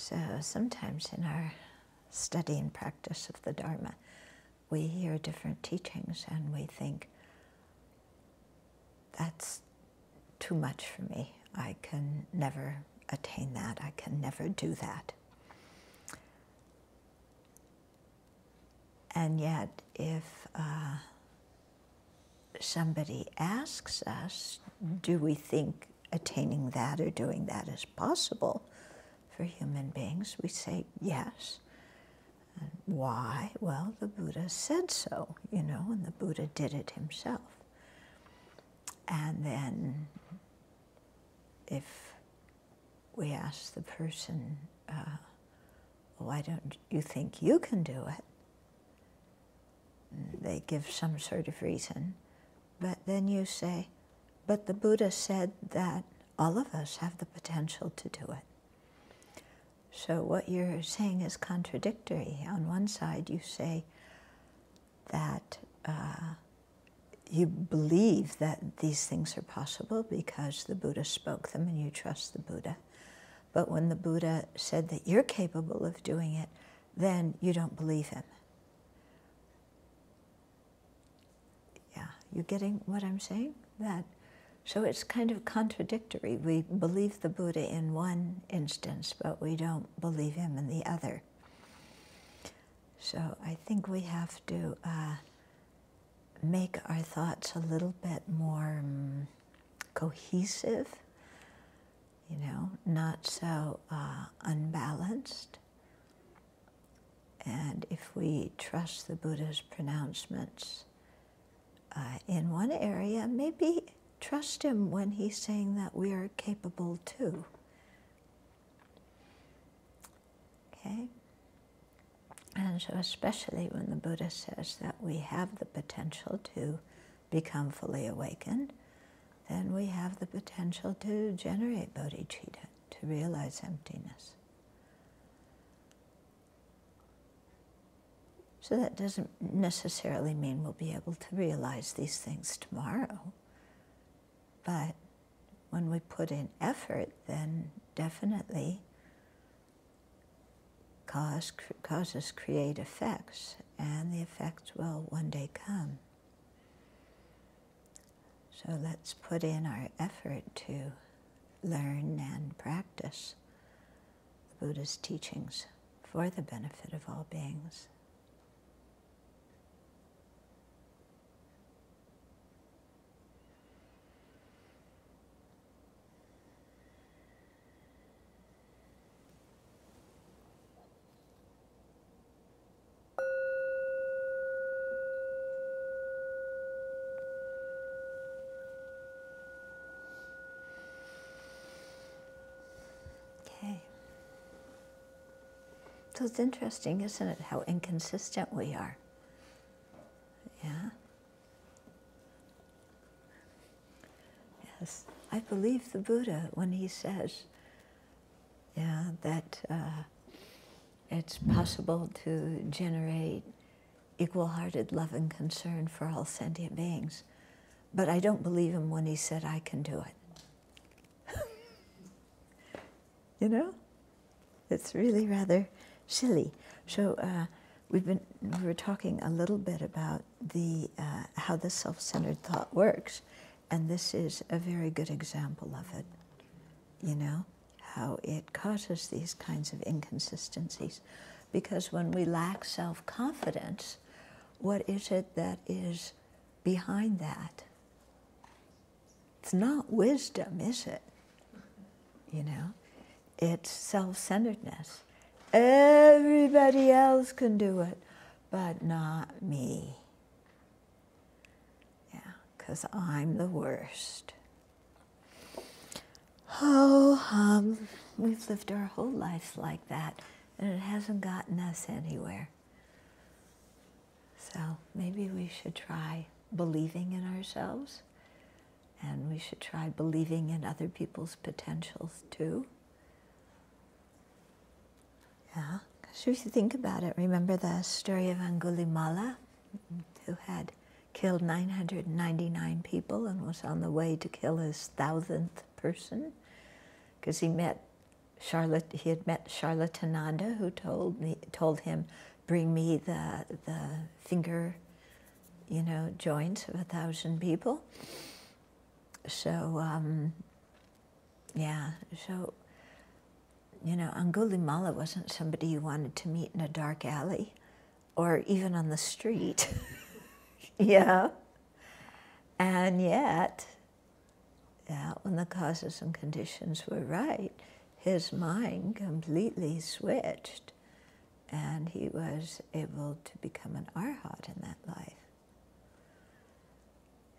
So sometimes in our study and practice of the Dharma, we hear different teachings and we think, that's too much for me. I can never attain that. I can never do that. And yet, if somebody asks us, do we think attaining that or doing that is possible for human beings, we say yes. And why? Well, the Buddha said so, you know, and the Buddha did it himself. And then if we ask the person, why don't you think you can do it? They give some sort of reason. But then you say, but the Buddha said that all of us have the potential to do it. So what you're saying is contradictory. On one side, you say that you believe that these things are possible because the Buddha spoke them and you trust the Buddha. But when the Buddha said that you're capable of doing it, then you don't believe him. Yeah, you getting what I'm saying? So it's kind of contradictory. We believe the Buddha in one instance, but we don't believe him in the other. So I think we have to make our thoughts a little bit more cohesive, you know, not so unbalanced. And if we trust the Buddha's pronouncements in one area, maybe trust him when he's saying that we are capable too. Okay? And so especially when the Buddha says that we have the potential to become fully awakened, then we have the potential to generate bodhicitta, to realize emptiness. So that doesn't necessarily mean we'll be able to realize these things tomorrow. But when we put in effort, then definitely causes create effects, and the effects will one day come. So let's put in our effort to learn and practice the Buddha's teachings for the benefit of all beings. So it's interesting, isn't it, how inconsistent we are? Yeah? Yes, I believe the Buddha when he says, yeah, that it's possible to generate equal-hearted love and concern for all sentient beings. But I don't believe him when he said I can do it. You know? It's really rather silly. So we were talking a little bit about how the self-centered thought works, and this is a very good example of it. You know, how it causes these kinds of inconsistencies. Because when we lack self-confidence, what is it that is behind that? It's not wisdom, is it? You know, it's self-centeredness. Everybody else can do it, but not me. Yeah, because I'm the worst. Oh, we've lived our whole lives like that, and it hasn't gotten us anywhere. So maybe we should try believing in ourselves, and we should try believing in other people's potentials too. Yeah, because if you think about it, remember the story of Angulimala, who had killed 999 people and was on the way to kill his 1,000th person, because he met he had met Charlatananda, who told him, bring me the finger, joints of 1,000 people. So, Angulimala wasn't somebody you wanted to meet in a dark alley or even on the street. Yeah. And yet, when the causes and conditions were right, his mind completely switched and he was able to become an arhat in that life.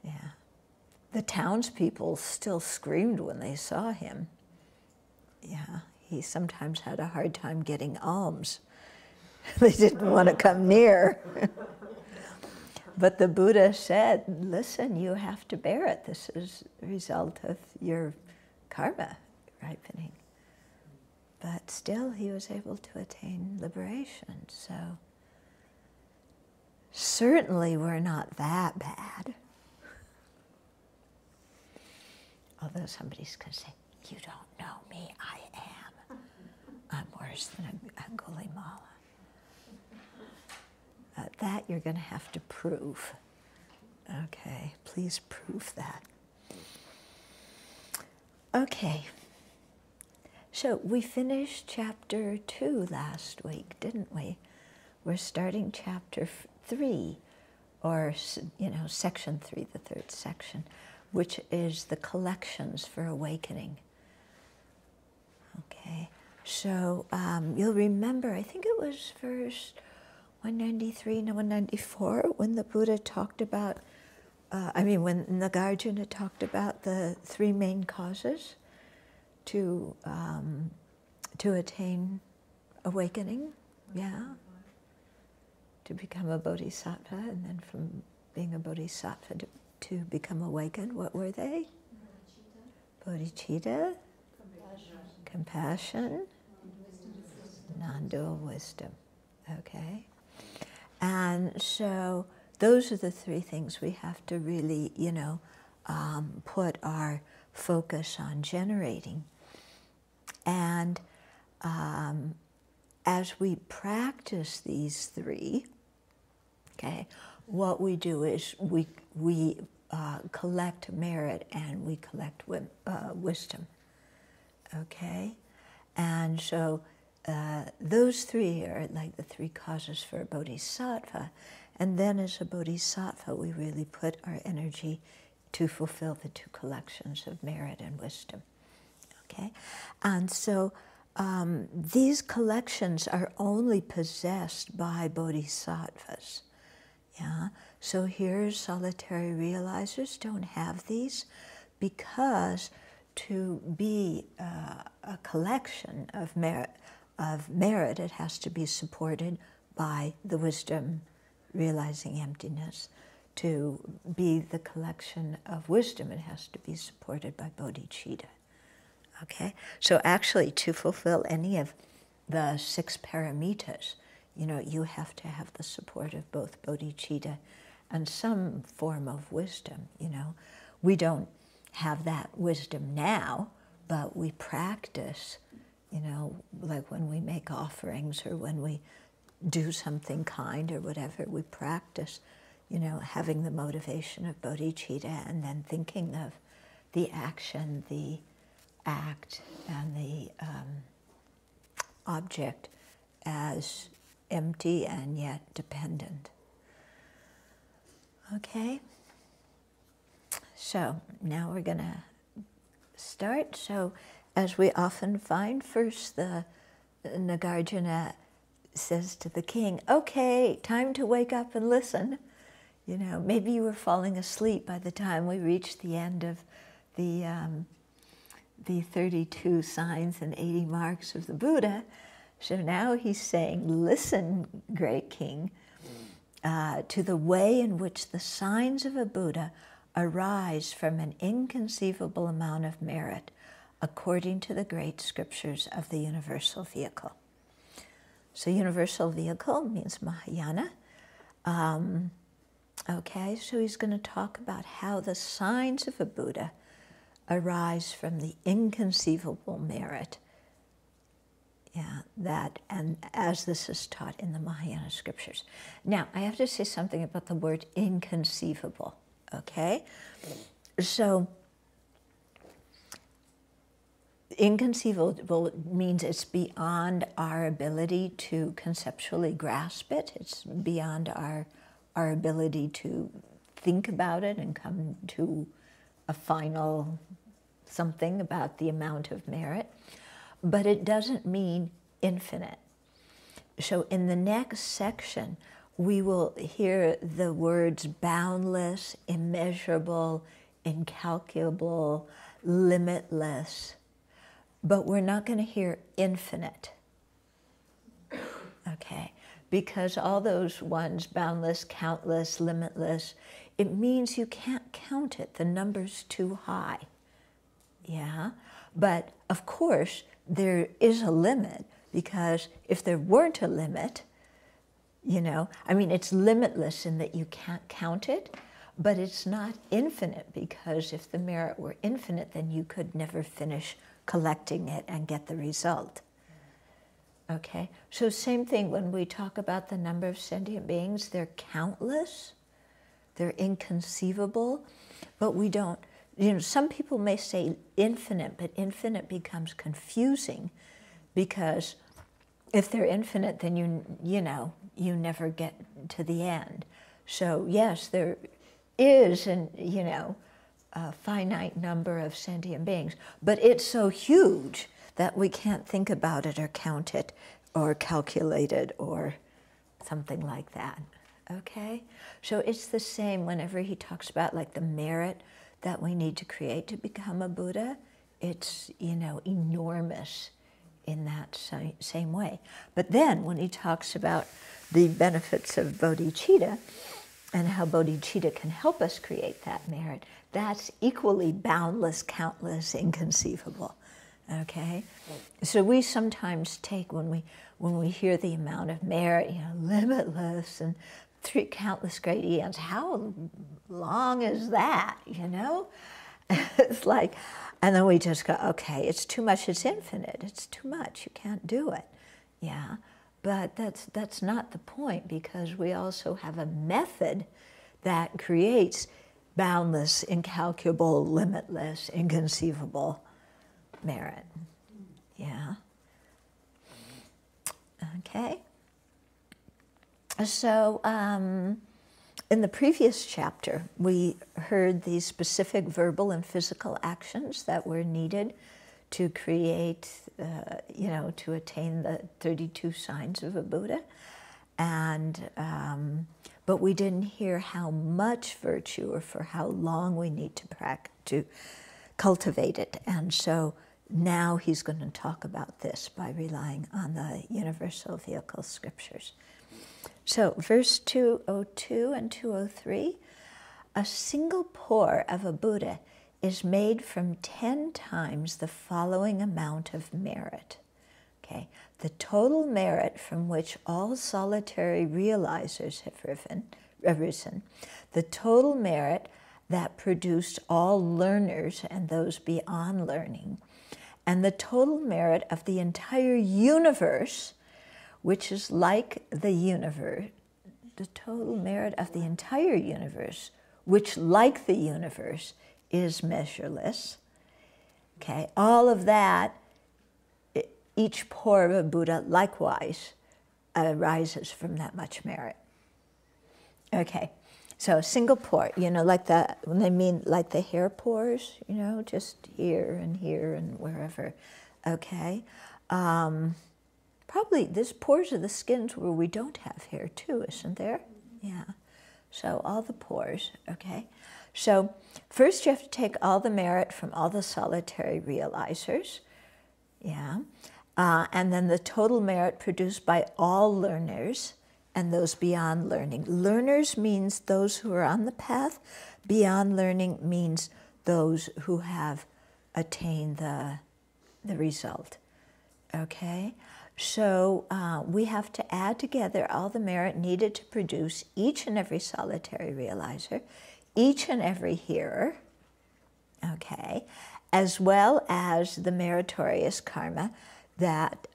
Yeah. The townspeople still screamed when they saw him. Yeah, he sometimes had a hard time getting alms. They didn't want to come near. But the Buddha said, listen, you have to bear it. This is a result of your karma ripening. But still, he was able to attain liberation. So certainly we're not that bad. Although somebody's going to say, you don't know me, I am. I'm worse than Angulimala. That you're going to have to prove. Okay, please prove that. Okay, so we finished chapter 2 last week, didn't we? We're starting chapter 3, or, section 3, the third section, which is the collections for awakening. Okay, so you'll remember, I think it was verse 193 and 194, when the Buddha talked about, when Nagarjuna talked about the 3 main causes to attain awakening, to become a bodhisattva, and then from being a bodhisattva to become awakened. What were they? Bodhicitta, compassion, non-dual wisdom. Okay. And so those are the 3 things we have to really, put our focus on generating. And as we practice these 3, okay, what we do is we collect merit and we collect wisdom. Okay, and so those 3 are like the 3 causes for a bodhisattva, and then as a bodhisattva we really put our energy to fulfill the 2 collections of merit and wisdom. Okay, and so these collections are only possessed by bodhisattvas. Yeah, so here solitary realizers don't have these, because to be a collection of merit, it has to be supported by the wisdom realizing emptiness. To be the collection of wisdom, it has to be supported by bodhicitta. Okay, so actually to fulfill any of the 6 paramitas, you have to have the support of both bodhicitta and some form of wisdom. We don't have that wisdom now, but we practice, like when we make offerings or when we do something kind or whatever, we practice, having the motivation of bodhicitta and then thinking of the action, the act, and the object as empty and yet dependent. Okay? So now we're going to start. So as we often find, first the Nagarjuna says to the king, okay, time to wake up and listen. Maybe you were falling asleep by the time we reached the end of the 32 signs and 80 marks of the Buddha. So now he's saying, listen, great king, to the way in which the signs of a Buddha arise from an inconceivable amount of merit, according to the great scriptures of the universal vehicle. So universal vehicle means Mahayana. Okay, so he's going to talk about how the signs of a Buddha arise from the inconceivable merit Yeah, that, and as this is taught in the Mahayana scriptures. Now, I have to say something about the word inconceivable, okay? So, inconceivable means it's beyond our ability to conceptually grasp it. It's beyond our ability to think about it and come to a final something about the amount of merit. But it doesn't mean infinite. So in the next section, we will hear the words boundless, immeasurable, incalculable, limitless, but we're not going to hear infinite, okay? Because all those ones, boundless, countless, limitless, it means you can't count it. The number's too high, yeah? But of course, there is a limit, because if there weren't a limit, you know, I mean, it's limitless in that you can't count it, but it's not infinite, because if the merit were infinite, then you could never finish collecting it and get the result. Okay, so same thing when we talk about the number of sentient beings, they're countless, they're inconceivable, but we don't, you know, some people may say infinite, but infinite becomes confusing, because if they're infinite, then you know, you never get to the end. So yes, there is a finite number of sentient beings, but it's so huge that we can't think about it or count it or calculate it or something like that, okay? So it's the same whenever he talks about like the merit that we need to create to become a Buddha. It's, you know, enormous in that same way. But then when he talks about the benefits of bodhicitta and how bodhicitta can help us create that merit, that's equally boundless, countless, inconceivable, okay? So we sometimes take, when we hear the amount of merit, you know, limitless and countless great eons, how long is that, you know? It's like, and then we just go, okay, it's too much, it's infinite, it's too much, you can't do it, yeah? But that's not the point, because we also have a method that creates boundless, incalculable, limitless, inconceivable merit. Yeah. Okay. So in the previous chapter, we heard the specific verbal and physical actions that were needed to create, you know, to attain the 32 signs of a Buddha. And but we didn't hear how much virtue or for how long we need to practice, to cultivate it. And so now he's going to talk about this by relying on the universal vehicle scriptures. So verse 202 and 203, a single pore of a Buddha is made from 10 times the following amount of merit. Okay, the total merit from which all solitary realizers have arisen, the total merit that produced all learners and those beyond learning, and the total merit of the entire universe, which is like the universe, the total merit of the entire universe, which like the universe is measureless. Okay, all of that, each pore of a Buddha likewise arises from that much merit. Okay, so a single pore, you know, like the, when they mean like the hair pores, you know, just here and wherever, okay. Probably there's pores of the skins where we don't have hair too, isn't there? Yeah, so all the pores, okay. So first you have to take all the merit from all the solitary realizers, yeah. And then the total merit produced by all learners and those beyond learning. Learners means those who are on the path. Beyond learning means those who have attained the result. Okay? So we have to add together all the merit needed to produce each and every solitary realizer, each and every hearer, okay, as well as the meritorious karma that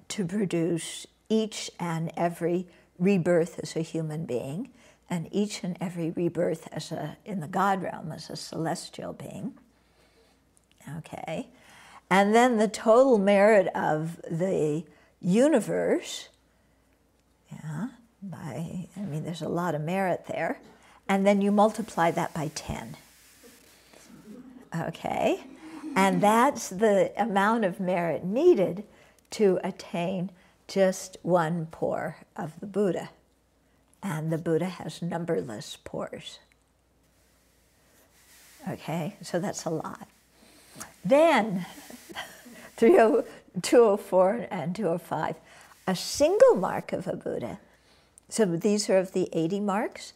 to produce each and every rebirth as a human being, and each and every rebirth as in the God realm as a celestial being. Okay, and then the total merit of the universe, there's a lot of merit there, and then you multiply that by 10. Okay, and that's the amount of merit needed to attain just one pore of the Buddha. And the Buddha has numberless pores. Okay, so that's a lot. Then, 204 and 205, a single mark of a Buddha, so these are of the 80 marks,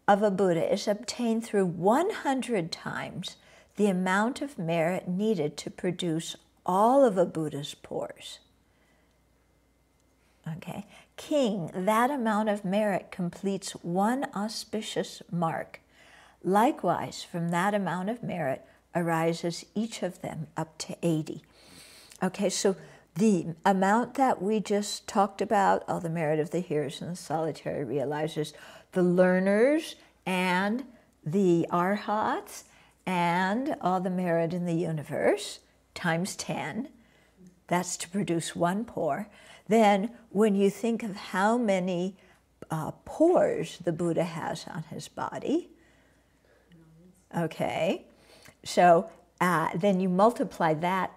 of a Buddha is obtained through 100 times the amount of merit needed to produce all of a Buddha's pores. Okay, king, that amount of merit completes one auspicious mark. Likewise, from that amount of merit arises each of them up to 80. Okay, so the amount that we just talked about, all the merit of the hearers and the solitary realizers, the learners and the arhats, and all the merit in the universe, times 10, that's to produce one pore. Then when you think of how many pores the Buddha has on his body, okay, so then you multiply that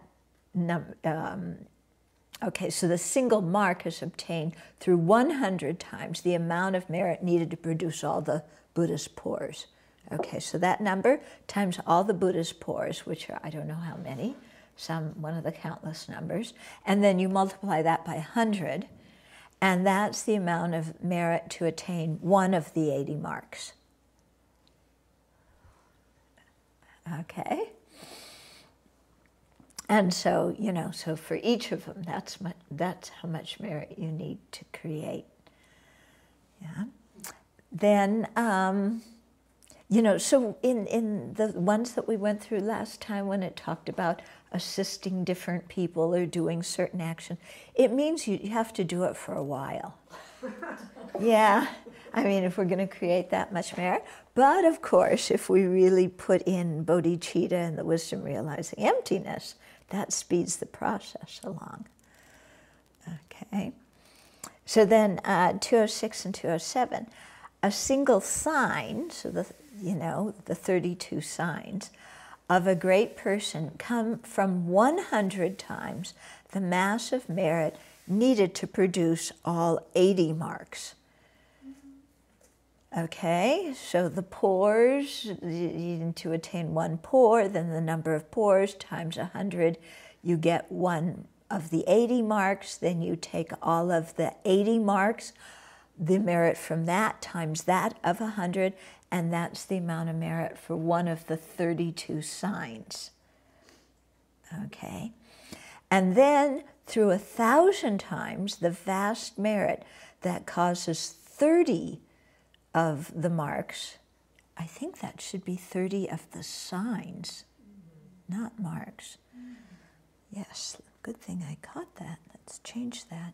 okay, so the single mark is obtained through 100 times the amount of merit needed to produce all the Buddha's pores. Okay, so that number times all the Buddha's pores, which are, I don't know how many, one of the countless numbers, and then you multiply that by 100, and that's the amount of merit to attain one of the 80 marks. Okay? And so, so for each of them, that's how much merit you need to create. Yeah. Then, so in the ones that we went through last time when it talked about assisting different people or doing certain action, it means you have to do it for a while. Yeah, if we're going to create that much merit. But of course, if we really put in bodhicitta and the wisdom realizing emptiness, that speeds the process along. Okay. So then 206 and 207, a single sign, so the 32 signs of a great person come from 100 times the mass of merit needed to produce all 80 marks. Okay, so the pores, to attain one pore, then the number of pores times 100, you get one of the 80 marks, then you take all of the 80 marks, the merit from that times that of 100, and that's the amount of merit for one of the 32 signs. Okay, and then through 1,000 times the vast merit that causes 30 of the marks, I think that should be 30 of the signs, not marks. Yes, good thing I caught that. Let's change that.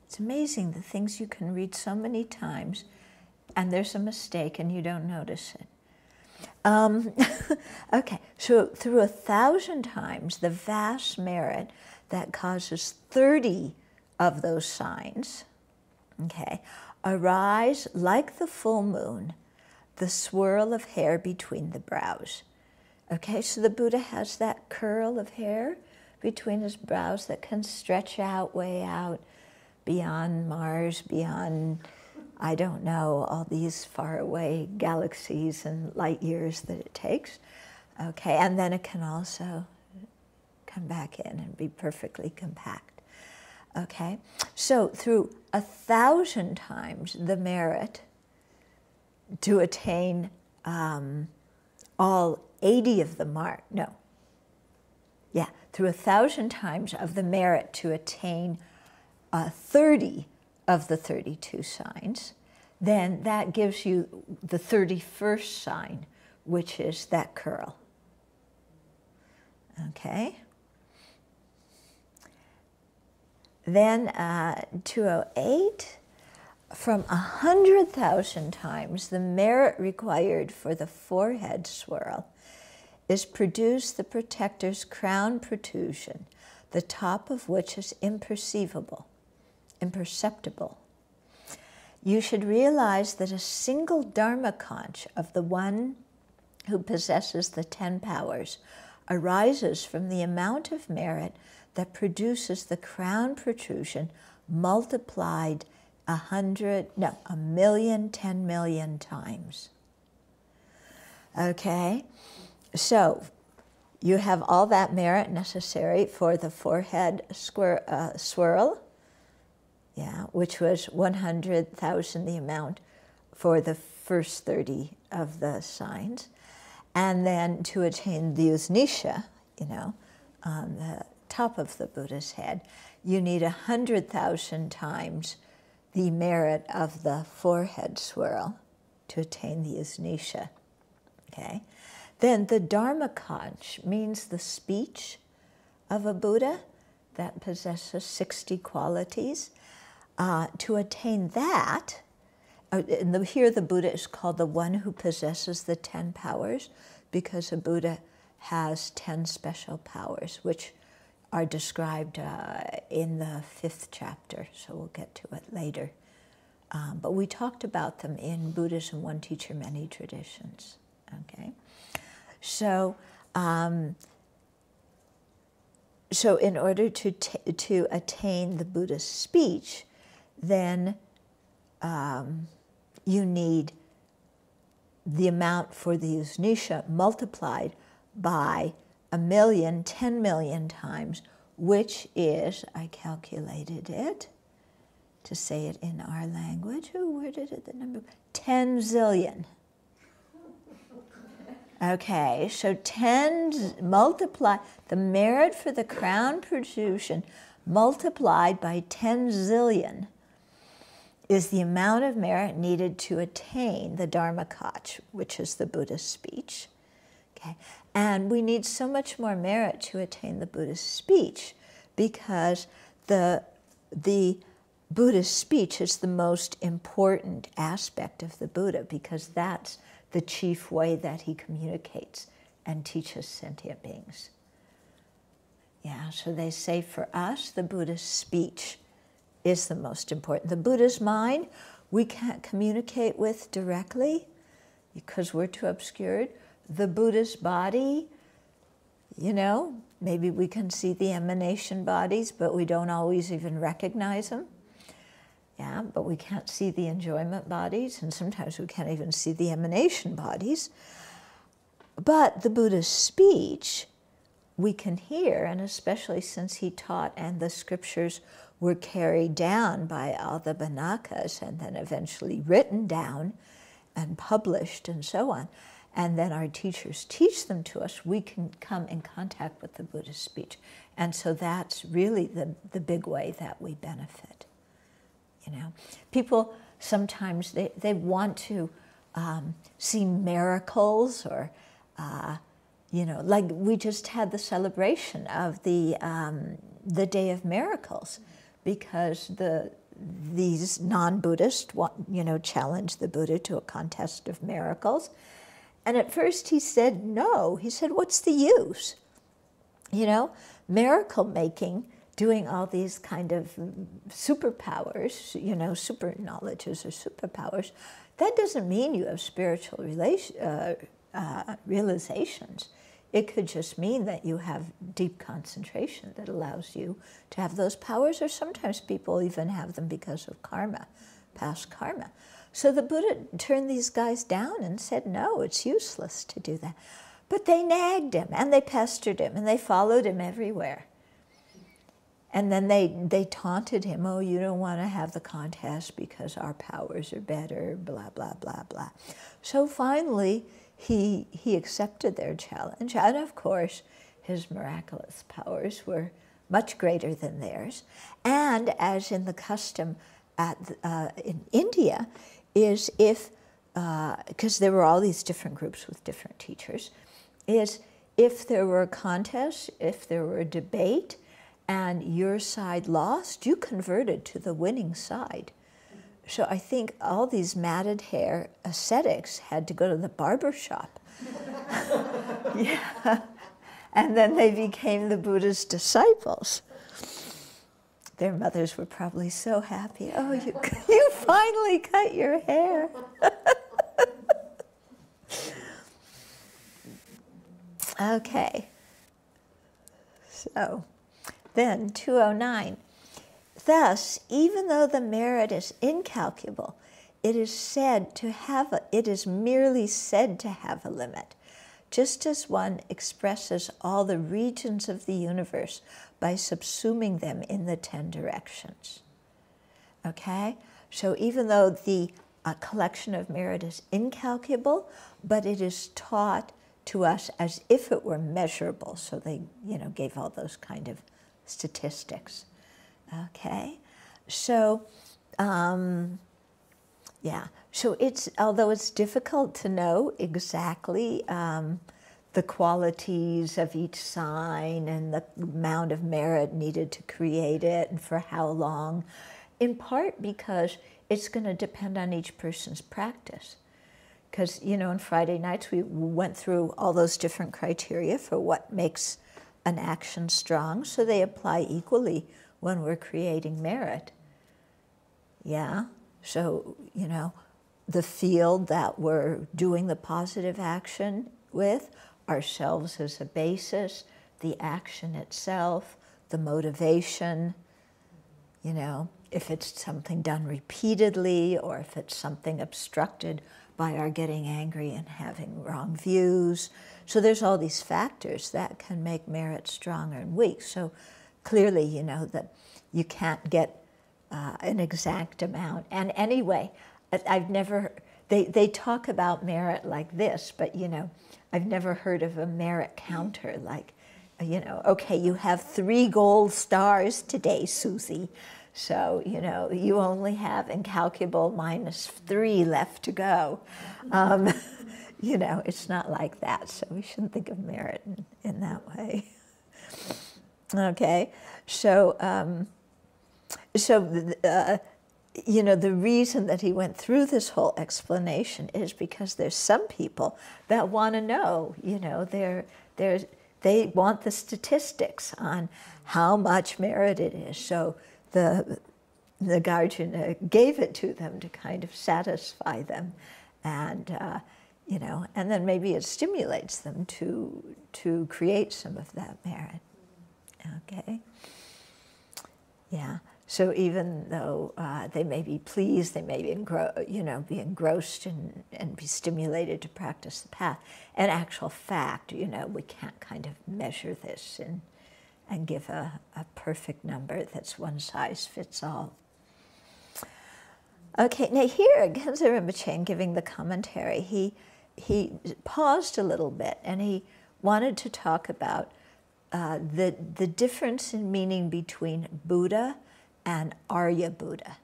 It's amazing the things you can read so many times and there's a mistake and you don't notice it. Okay, so through 1,000 times the vast merit that causes 30 of those signs, okay, arise like the full moon, the swirl of hair between the brows. Okay, so the Buddha has that curl of hair between his brows that can stretch out, way out, beyond Mars, beyond, I don't know, all these faraway galaxies and light years that it takes. Okay, and then it can also come back in and be perfectly compact. Okay, so through 1,000 times the merit to attain all 80 of the mark, through 1,000 times of the merit to attain 30 of the 32 signs, then that gives you the 31st sign, which is that curl. Okay? Then 208, from 100,000 times the merit required for the forehead swirl is produce the protector's crown protrusion, the top of which is imperceptible. You should realize that a single dharma conch of the one who possesses the 10 powers arises from the amount of merit that produces the crown protrusion multiplied 1,000,000, 10 million times. Okay, so you have all that merit necessary for the forehead swirl, yeah, which was 100,000 the amount for the first 30 of the signs. And then to attain the Usnisha, you know, on the top of the Buddha's head, you need 100,000 times the merit of the forehead swirl to attain the Usnisha. Okay? Then the Dharma conch means the speech of a Buddha that possesses 60 qualities. To attain that, here the Buddha is called the one who possesses the 10 powers, because a Buddha has 10 special powers, which are described in the 5th chapter, so we'll get to it later. But we talked about them in Buddhism, One Teacher, Many Traditions. Okay, so in order to attain the Buddha's speech, then you need the amount for the Usnisha multiplied by 1,000,000, 10 million times, which is, I calculated it, to say it in our language, where did it, the number? 10 zillion. Okay, so 10 multiply, the merit for the crown protrusion multiplied by 10 zillion is the amount of merit needed to attain the Dharma conch, which is the Buddha's speech. Okay, and we need so much more merit to attain the Buddha's speech because the Buddha's speech is the most important aspect of the Buddha, because that's the chief way that he communicates and teaches sentient beings. Yeah, so they say for us, the Buddha's speech is the most important. The Buddha's mind, we can't communicate with directly because we're too obscured. The Buddha's body, you know, maybe we can see the emanation bodies, but we don't always even recognize them. Yeah, but we can't see the enjoyment bodies, and sometimes we can't even see the emanation bodies. But the Buddha's speech, we can hear, and especially since he taught and the scriptures were carried down by all the Bhanakas and then eventually written down and published and so on, and then our teachers teach them to us, we can come in contact with the Buddha's speech. And so that's really the big way that we benefit. You know, people sometimes they want to see miracles, or you know, like we just had the celebration of the Day of Miracles, because these non-Buddhists challenged the Buddha to a contest of miracles, and at first he said no. He said, "What's the use? You know, miracle making." Doing all these kind of superpowers, you know, super knowledges or superpowers, that doesn't mean you have spiritual realizations. It could just mean that you have deep concentration that allows you to have those powers, or sometimes people even have them because of karma, past karma. So the Buddha turned these guys down and said, no, it's useless to do that. But they nagged him, and they pestered him, and they followed him everywhere. And then they taunted him, oh, you don't want to have the contest because our powers are better, blah, blah, blah, blah. So finally, he accepted their challenge. And of course, his miraculous powers were much greater than theirs. And as in the custom in India is if, because there were all these different groups with different teachers, is if there were a contest, if there were a debate, and your side lost, you converted to the winning side. So I think all these matted hair ascetics had to go to the barber shop. Yeah. And then they became the Buddha's disciples. Their mothers were probably so happy. Oh, you finally cut your hair. Okay. So then 209. Thus, even though the merit is incalculable, it is merely said to have a limit, just as one expresses all the regions of the universe by subsuming them in the 10 directions. Okay? So even though the collection of merit is incalculable, but it is taught to us as if it were measurable. So they, gave all those kind of statistics. Okay? So, yeah. So although it's difficult to know exactly the qualities of each sign and the amount of merit needed to create it and for how long, in part because it's going to depend on each person's practice. Because, on Friday nights we went through all those different criteria for what makes an action strong, so they apply equally when we're creating merit. Yeah? So, the field that we're doing the positive action with, ourselves as a basis, the action itself, the motivation, if it's something done repeatedly or if it's something obstructed by our getting angry and having wrong views. So there's all these factors that can make merit strong and weak. So clearly, that you can't get an exact amount. And anyway, I've never, they talk about merit like this, but I've never heard of a merit counter like, okay, you have 3 gold stars today, Susie. So, you only have incalculable -3 left to go. It's not like that, so we shouldn't think of merit in that way. Okay, so, the reason that he went through this whole explanation is because there's some people that want to know, they want the statistics on how much merit it is. So the Nagarjuna gave it to them to kind of satisfy them, and and then maybe it stimulates them to create some of that merit. Okay. Yeah. So even though they may be pleased, they may be be engrossed and be stimulated to practice the path, in actual fact, we can't kind of measure this and give a perfect number that's one size fits all. Okay, now here, Genzo Rinpoche, giving the commentary, he paused a little bit and he wanted to talk about the difference in meaning between Buddha and Arya Buddha.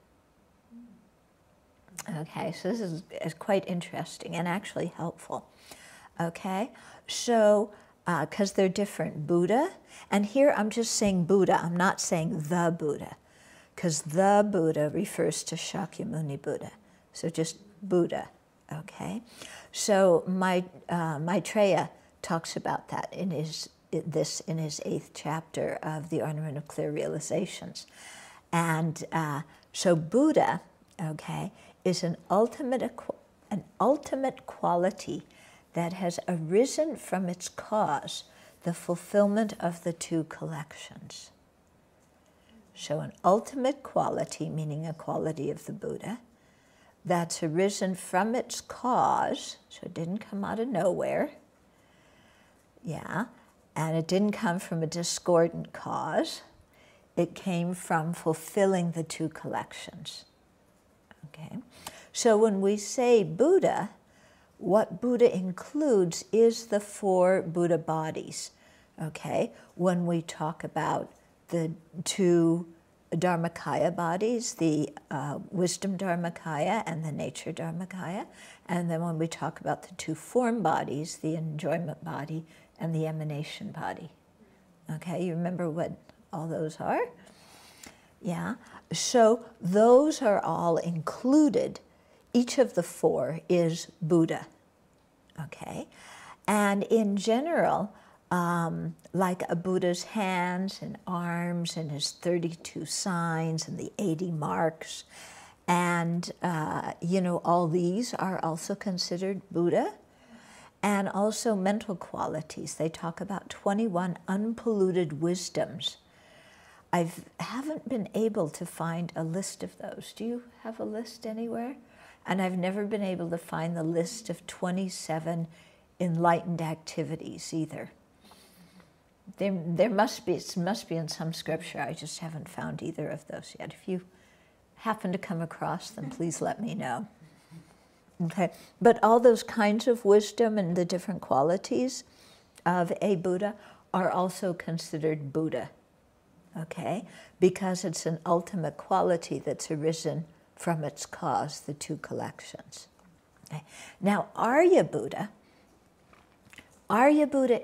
Okay, so this is quite interesting and actually helpful. Okay, so because they're different, Buddha, and here I'm just saying Buddha, I'm not saying the Buddha, because the Buddha refers to Shakyamuni Buddha, so just Buddha, okay? So Maitreya talks about that in his 8th chapter of the Ornament of Clear Realizations. And so Buddha, okay, is an ultimate quality that has arisen from its cause, the fulfillment of the 2 collections. So an ultimate quality, meaning a quality of the Buddha, that's arisen from its cause, so it didn't come out of nowhere, yeah, and it didn't come from a discordant cause. It came from fulfilling the 2 collections. Okay, so when we say Buddha, what Buddha includes is the 4 Buddha bodies. Okay, when we talk about the 2 Dharmakaya bodies, the wisdom Dharmakaya and the nature Dharmakaya. And then when we talk about the two form bodies, the enjoyment body and the emanation body. Okay, you remember what all those are? Yeah, so those are all included. Each of the four is Buddha. Okay, and in general, like a Buddha's hands and arms and his 32 signs and the 80 marks, and all these are also considered Buddha. And also mental qualities. They talk about 21 unpolluted wisdoms. I haven't been able to find a list of those. Do you have a list anywhere? And I've never been able to find the list of 27 enlightened activities either. There must be, it must be in some scripture. I just haven't found either of those yet. If you happen to come across them, please let me know. Okay, but all those kinds of wisdom and the different qualities of a Buddha are also considered Buddha, okay? Because it's an ultimate quality that's arisen from its cause, the two collections. Okay. Now, Arya Buddha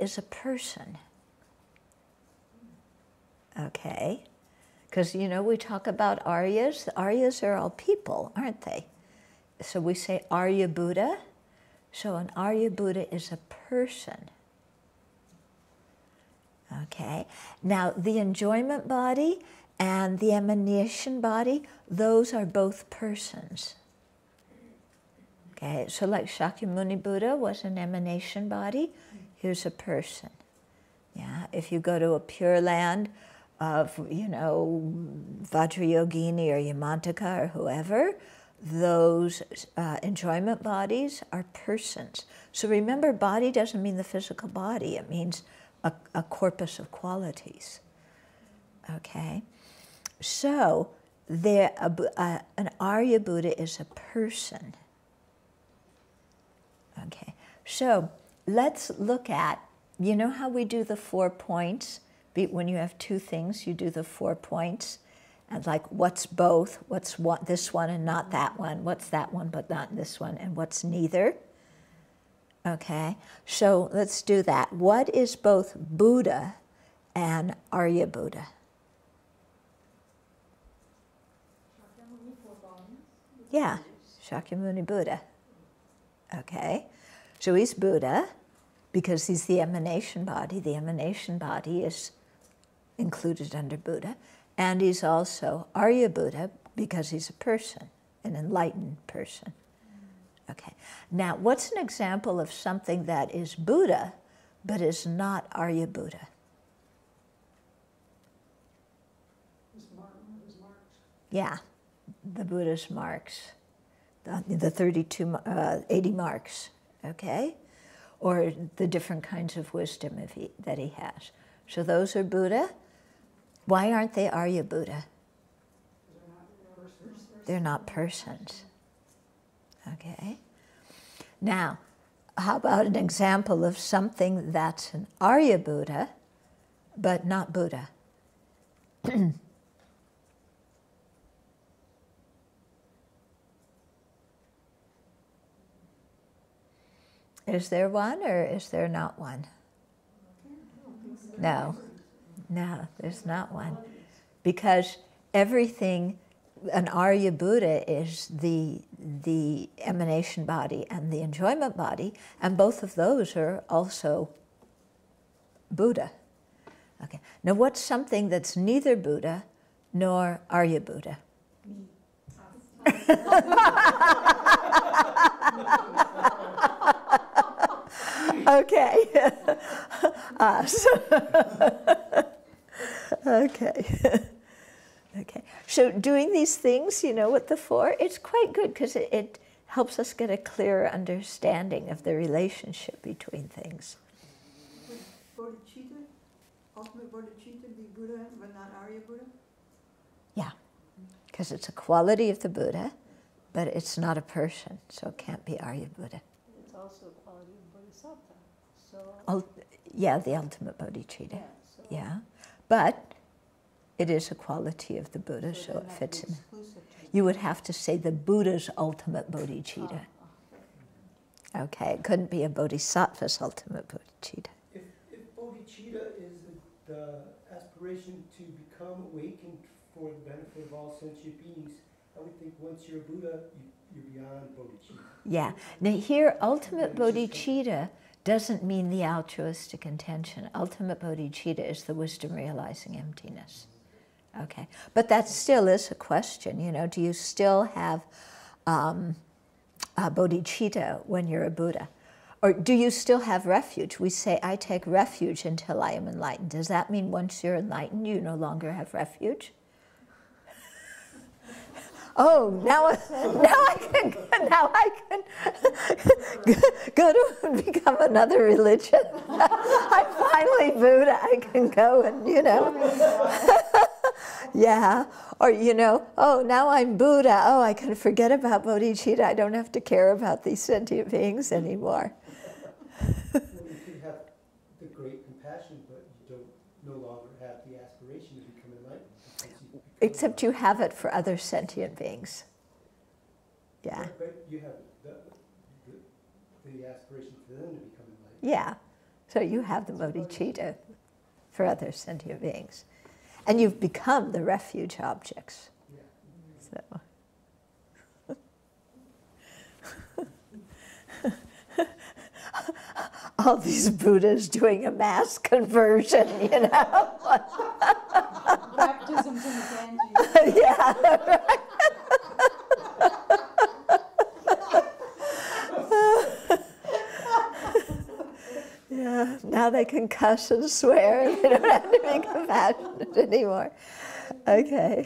is a person, okay? Because, we talk about Aryas. The Aryas are all people, aren't they? So we say Arya Buddha. So an Arya Buddha is a person. Okay. Now the enjoyment body and the emanation body, those are both persons. Okay. So like Shakyamuni Buddha was an emanation body, here's a person. Yeah. If you go to a pure land of, Vajrayogini or Yamantaka or whoever, those enjoyment bodies are persons. So remember, body doesn't mean the physical body. It means a corpus of qualities. Okay? So an Arya Buddha is a person. Okay? So let's look at, how we do the 4 points? When you have two things, you do the 4 points. And like, what's both? What's this one and not that one? What's that one but not this one? And what's neither? Okay, so let's do that. What is both Buddha and Arya Buddha? Yeah, Shakyamuni Buddha. Okay, so he's Buddha because he's the emanation body. The emanation body is included under Buddha. And he's also Arya Buddha because he's a person, an enlightened person. Okay. Now, what's an example of something that is Buddha but is not Arya Buddha? His marks. Yeah, the Buddha's marks, the 80 marks, okay? Or the different kinds of wisdom that he has. So those are Buddha. Why aren't they Arya Buddha? They're not persons. Okay. Now, how about an example of something that's an Arya Buddha, but not Buddha? Is there one or is there not one? No. No, there's not one. Because everything, an Arya Buddha is the emanation body and the enjoyment body, and both of those are also Buddha. Okay. Now what's something that's neither Buddha nor Arya Buddha? Okay. Okay. Okay. So doing these things, with the 4, it's quite good because it helps us get a clearer understanding of the relationship between things. Would bodhicitta, ultimate bodhicitta, be Buddha but not Arya Buddha? Yeah, because it's a quality of the Buddha, but it's not a person, so it can't be Arya Buddha. It's also a quality of bodhisattva. So Yeah, the ultimate bodhicitta. yeah, so Yeah, but It is a quality of the Buddha, so it fits in. Exclusive to You would have to say the Buddha's ultimate bodhicitta. Okay, it couldn't be a bodhisattva's ultimate bodhicitta. If bodhicitta is the aspiration to become awakened for the benefit of all sentient beings, I would think once you're a Buddha, you're beyond bodhicitta. Yeah. Now here, ultimate bodhicitta doesn't mean the altruistic intention. Ultimate bodhicitta is the wisdom realizing emptiness. Okay. But that still is a question, you know, do you still have bodhicitta when you're a Buddha? Or do you still have refuge? We say, I take refuge until I am enlightened. Does that mean once you're enlightened, you no longer have refuge? Oh, now I can go to become another religion. I'm finally Buddha. I can go and, you know. Yeah. Or, you know, oh, now I'm Buddha. Oh, I can forget about bodhicitta. I don't have to care about these sentient beings anymore. You could have the great compassion, but you don't no longer have the aspiration to become enlightened. Except you have it for other sentient beings. Yeah. But you have the aspiration for them to become enlightened. Yeah. So you have the bodhicitta for other sentient beings. And you've become the refuge objects. Yeah. So. All these Buddhas doing a mass conversion, you know. Baptisms in the Ganges. Yeah, right. Yeah, now they can cuss and swear. They don't have to be compassionate anymore. Okay.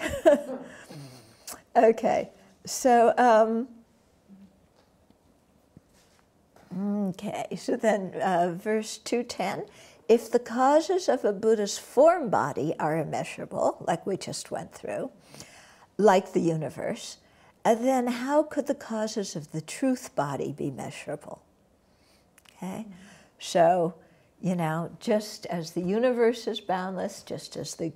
Okay. So, okay. So then, verse 210. If the causes of a Buddha's form body are immeasurable, like we just went through, like the universe, then how could the causes of the truth body be measurable? Okay. So, you know, just as the universe is boundless, just as the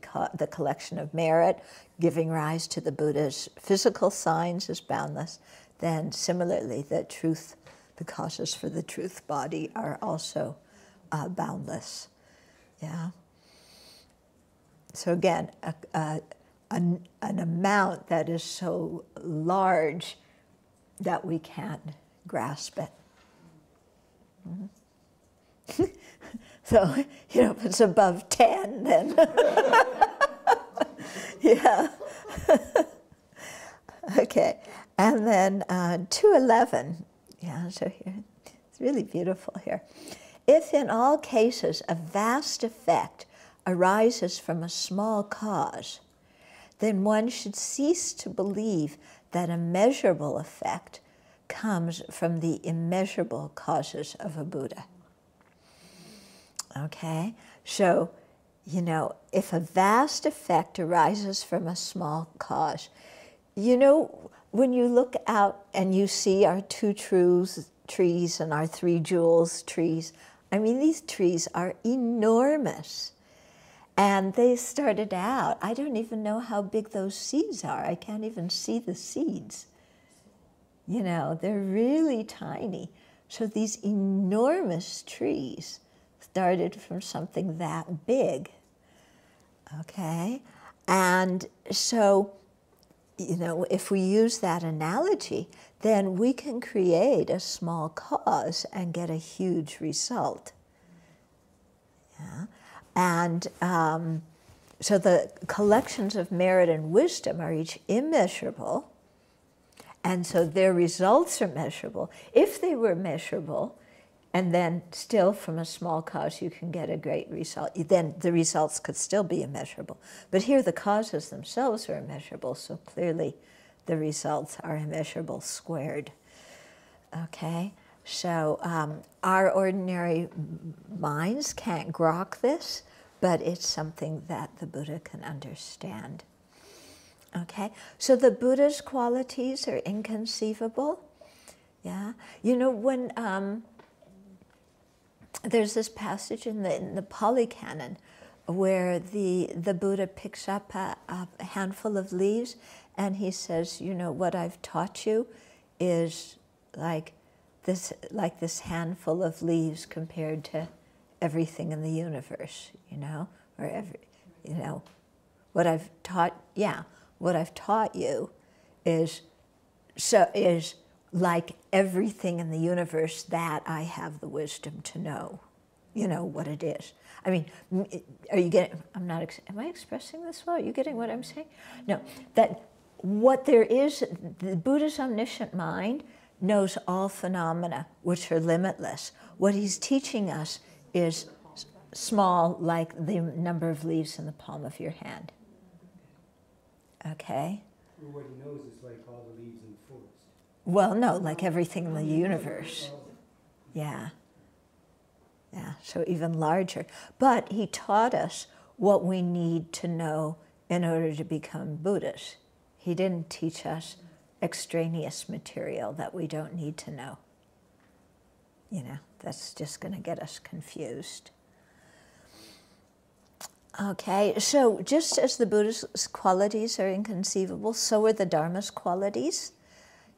collection of merit giving rise to the Buddha's physical signs is boundless, then similarly the causes for the truth body are also boundless. Yeah. So again, an amount that is so large that we can't grasp it. Mm-hmm. So, you know, if it's above 10, then yeah. Okay, and then 211. Yeah, so here it's really beautiful here. If in all cases a vast effect arises from a small cause, then one should cease to believe that a measurable effect comes from the immeasurable causes of a Buddha. Okay, so, you know, if a vast effect arises from a small cause, you know, when you look out and you see our two trees and our three jewels trees, I mean, these trees are enormous. And they started out, I don't even know how big those seeds are. I can't even see the seeds. You know, they're really tiny. So these enormous trees started from something that big, okay? And so, you know, if we use that analogy, then we can create a small cause and get a huge result. Yeah? And so the collections of merit and wisdom are each immeasurable, and so their results are measurable. If they were measurable, and then still from a small cause you can get a great result, then the results could still be immeasurable. But here the causes themselves are immeasurable, so clearly the results are immeasurable squared. Okay, so our ordinary minds can't grok this, but it's something that the Buddha can understand. Okay, so the Buddha's qualities are inconceivable. Yeah, you know, when there's this passage in the Pali Canon where the Buddha picks up a handful of leaves and he says, you know, what I've taught you is like this handful of leaves compared to everything in the universe, you know, or you know, what I've taught you is like everything in the universe that I have the wisdom to know, you know, what it is. I mean, are you getting, am I expressing this well? Are you getting what I'm saying? No, that what there is, the Buddha's omniscient mind knows all phenomena which are limitless. What he's teaching us is small, like the number of leaves in the palm of your hand. Okay? Well, what he knows is like all the leaves in the forest. Well, no, like everything in the universe. Yeah. Yeah, so even larger. But he taught us what we need to know in order to become Buddhas. He didn't teach us extraneous material that we don't need to know. You know, that's just going to get us confused. Okay, so just as the Buddha's qualities are inconceivable, so are the Dharma's qualities,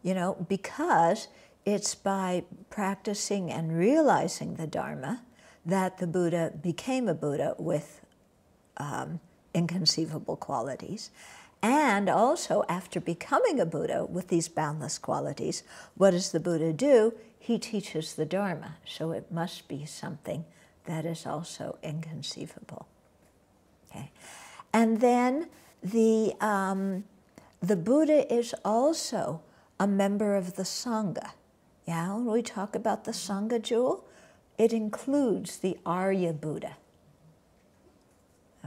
you know, because it's by practicing and realizing the Dharma that the Buddha became a Buddha with inconceivable qualities. And also, after becoming a Buddha with these boundless qualities, what does the Buddha do? He teaches the Dharma, so it must be something that is also inconceivable. Okay, and then the Buddha is also a member of the Sangha. Yeah, when we talk about the Sangha jewel, it includes the Arya Buddha.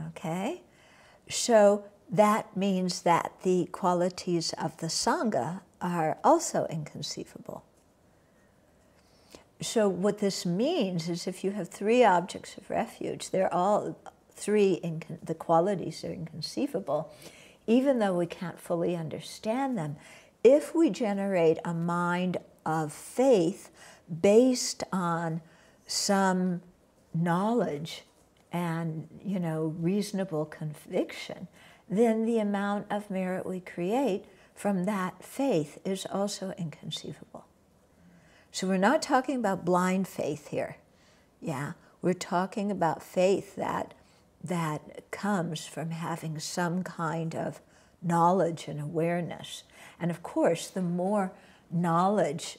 Okay, so that means that the qualities of the Sangha are also inconceivable. So what this means is if you have three objects of refuge, they're all three, the qualities are inconceivable, even though we can't fully understand them. If we generate a mind of faith based on some knowledge and, you know, reasonable conviction, then the amount of merit we create from that faith is also inconceivable. So we're not talking about blind faith here. Yeah, we're talking about faith that comes from having some kind of knowledge and awareness. And of course, the more knowledge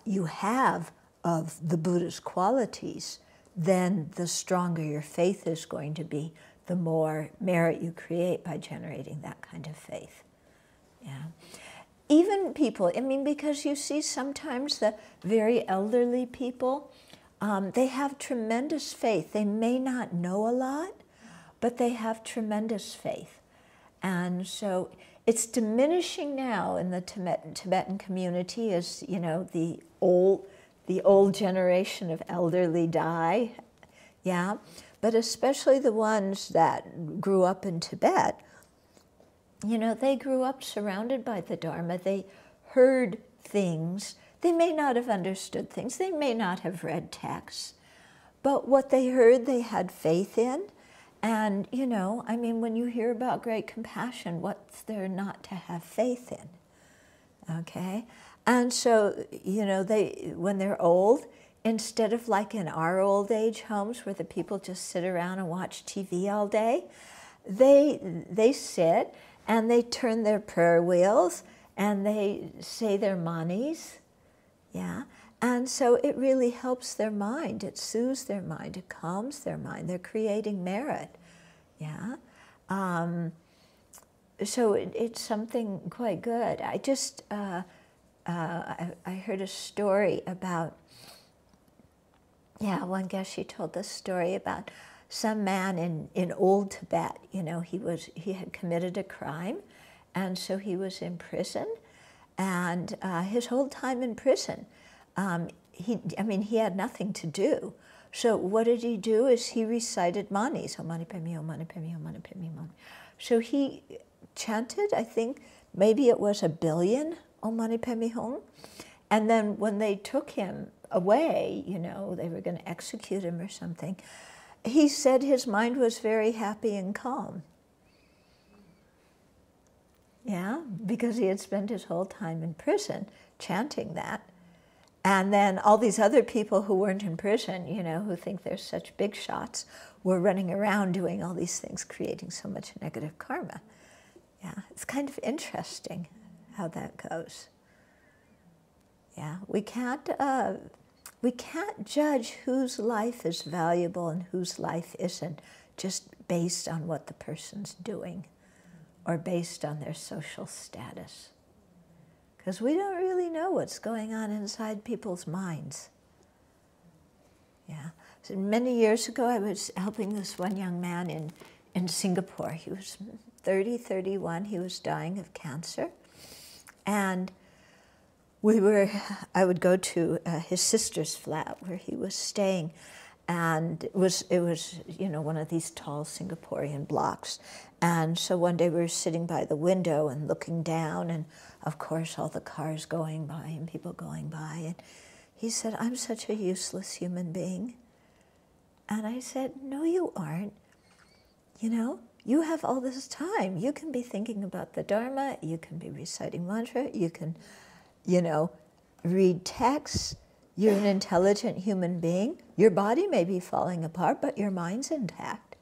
you have of the Buddha's qualities, then the stronger your faith is going to be, the more merit you create by generating that kind of faith. Yeah. Even people, I mean, because you see sometimes the very elderly people, they have tremendous faith. They may not know a lot, but they have tremendous faith. And so it's diminishing now in the Tibetan community as, you know, the old generation of elderly die, yeah? But especially the ones that grew up in Tibet, you know, they grew up surrounded by the Dharma. They heard things. They may not have understood things. They may not have read texts. But what they heard, they had faith in. And, you know, I mean, when you hear about great compassion, what's there not to have faith in? Okay? And so, you know, when they're old, instead of like in our old age homes where the people just sit around and watch TV all day, they sit and they turn their prayer wheels and they say their manis, yeah? And so it really helps their mind, it soothes their mind, it calms their mind. They're creating merit, yeah? So it's something quite good. I just, I heard a story about, yeah, one Geshe told this story about some man in old Tibet. You know, he had committed a crime, and so he was in prison. And his whole time in prison, he had nothing to do. So what did he do is he recited manis, Om Mani Padme, Om Mani Padme, Om Mani Padme, Om Mani. So he chanted, I think, maybe it was 1 billion Om Mani Padme Hum. And then when they took him away, you know, they were going to execute him or something, he said his mind was very happy and calm. Yeah, because he had spent his whole time in prison chanting that. And then all these other people who weren't in prison, you know, who think they're such big shots, were running around doing all these things, creating so much negative karma. Yeah, it's kind of interesting how that goes. Yeah, we can't judge whose life is valuable and whose life isn't just based on what the person's doing or based on their social status. Because we don't really know what's going on inside people's minds. Yeah. So many years ago, I was helping this one young man in Singapore. He was 31. He was dying of cancer. And I would go to his sister's flat where he was staying. And it was, you know, one of these tall Singaporean blocks. And so one day we were sitting by the window and looking down, and of course all the cars going by and people going by. And he said, "I'm such a useless human being." And I said, "No, you aren't. You know, you have all this time. You can be thinking about the Dharma, you can be reciting mantra, you can, you know, read texts. You're an intelligent human being. Your body may be falling apart, but your mind's intact.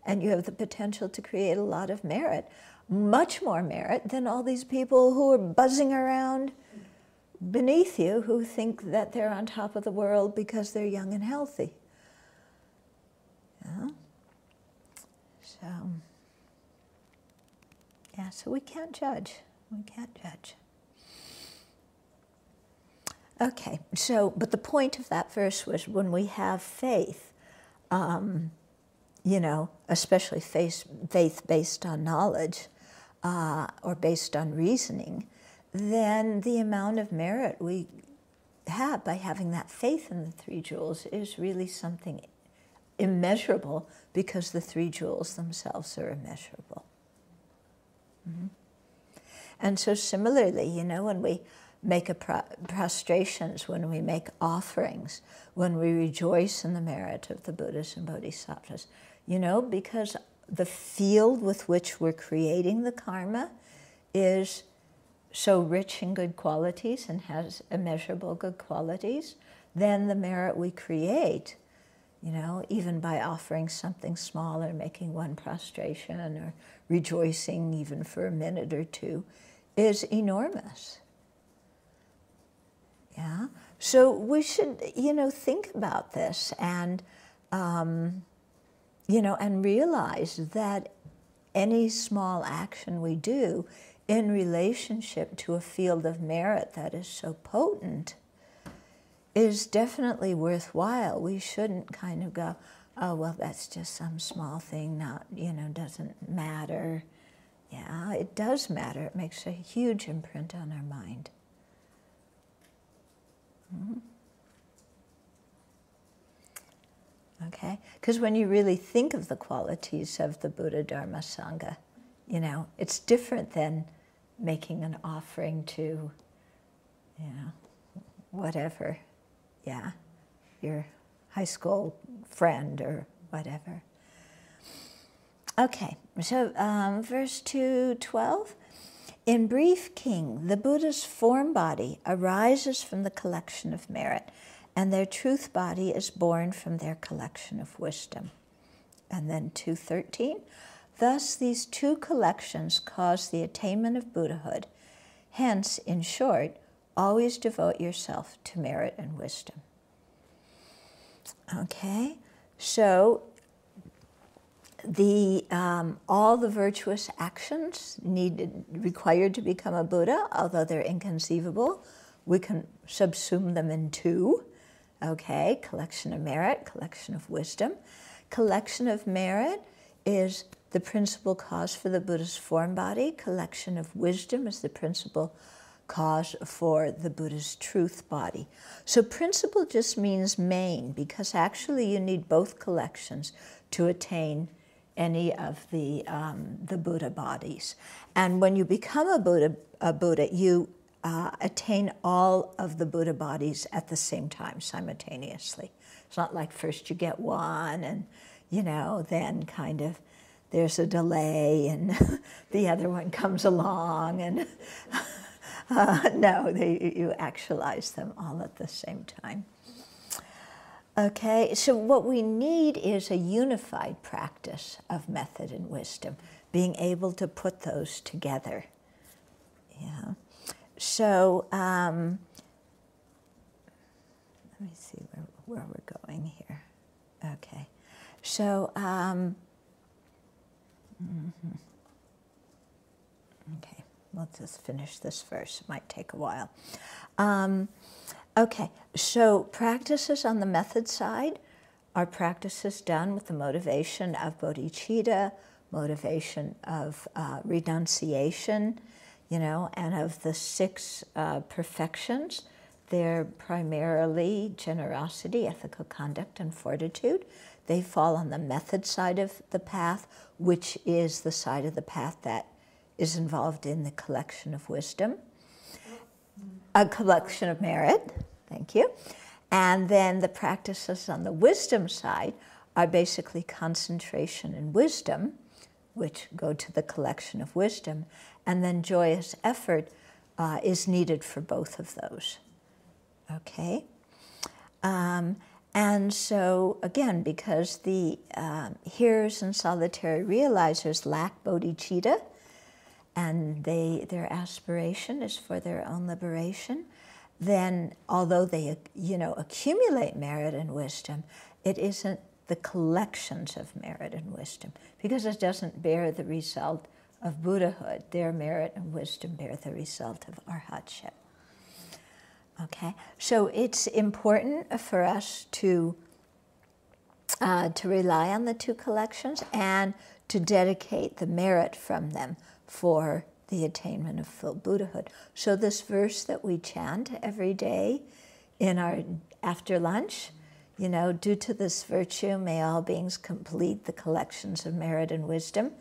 And you have the potential to create a lot of merit, much more merit than all these people who are buzzing around beneath you who think that they're on top of the world because they're young and healthy." Yeah. So, yeah, so we can't judge. We can't judge. Okay, so, but the point of that verse was when we have faith, you know, especially faith based on knowledge or based on reasoning, then the amount of merit we have by having that faith in the three jewels is really something immeasurable, because the three jewels themselves are immeasurable. Mm-hmm. And so similarly, you know, when we make prostrations, when we make offerings, when we rejoice in the merit of the Buddhas and Bodhisattvas, you know, because the field with which we're creating the karma is so rich in good qualities and has immeasurable good qualities, then the merit we create, you know, even by offering something small or making one prostration or rejoicing even for a minute or two, is enormous. Yeah, so we should, you know, think about this and, you know, and realize that any small action we do in relationship to a field of merit that is so potent is definitely worthwhile. We shouldn't kind of go, "Oh, well, that's just some small thing, not, you know, doesn't matter." Yeah, it does matter. It makes a huge imprint on our mind. Mm-hmm. Okay, because when you really think of the qualities of the Buddha, Dharma, Sangha, you know, it's different than making an offering to, you know, whatever, yeah, your high school friend or whatever. Okay, so verse 212. In brief, King, the Buddha's form body arises from the collection of merit, and their truth body is born from their collection of wisdom. And then 213. Thus, these two collections cause the attainment of Buddhahood. Hence, in short, always devote yourself to merit and wisdom. Okay, so all the virtuous actions required to become a Buddha, although they're inconceivable, we can subsume them in two. Okay, collection of merit, collection of wisdom. Collection of merit is the principal cause for the Buddha's form body. Collection of wisdom is the principal cause for the Buddha's truth body. So principal just means main, because actually you need both collections to attain any of the Buddha bodies. And when you become a Buddha, you attain all of the Buddha bodies at the same time, simultaneously. It's not like first you get one and, you know, then kind of there's a delay and the other one comes along and no, you actualize them all at the same time. Okay, so what we need is a unified practice of method and wisdom, being able to put those together. Yeah. So let me see where we're going here. Okay, so okay, we'll just finish this verse. It might take a while. Okay, so practices on the method side are practices done with the motivation of bodhicitta, motivation of renunciation, you know, and of the 6 perfections. They're primarily generosity, ethical conduct, and fortitude. They fall on the method side of the path, which is the side of the path that is involved in the collection of wisdom. A collection of merit, thank you. And then the practices on the wisdom side are basically concentration and wisdom, which go to the collection of wisdom, and then joyous effort is needed for both of those. Okay? And so, again, because the hearers and solitary realizers lack bodhicitta, and their aspiration is for their own liberation, then although they, you know, accumulate merit and wisdom, it isn't the collections of merit and wisdom, because it doesn't bear the result of Buddhahood. Their merit and wisdom bear the result of arhatship. Okay, so it's important for us to rely on the 2 collections and to dedicate the merit from them for the attainment of full Buddhahood. So this verse that we chant every day in our after lunch, you know, due to this virtue, may all beings complete the collections of merit and wisdom.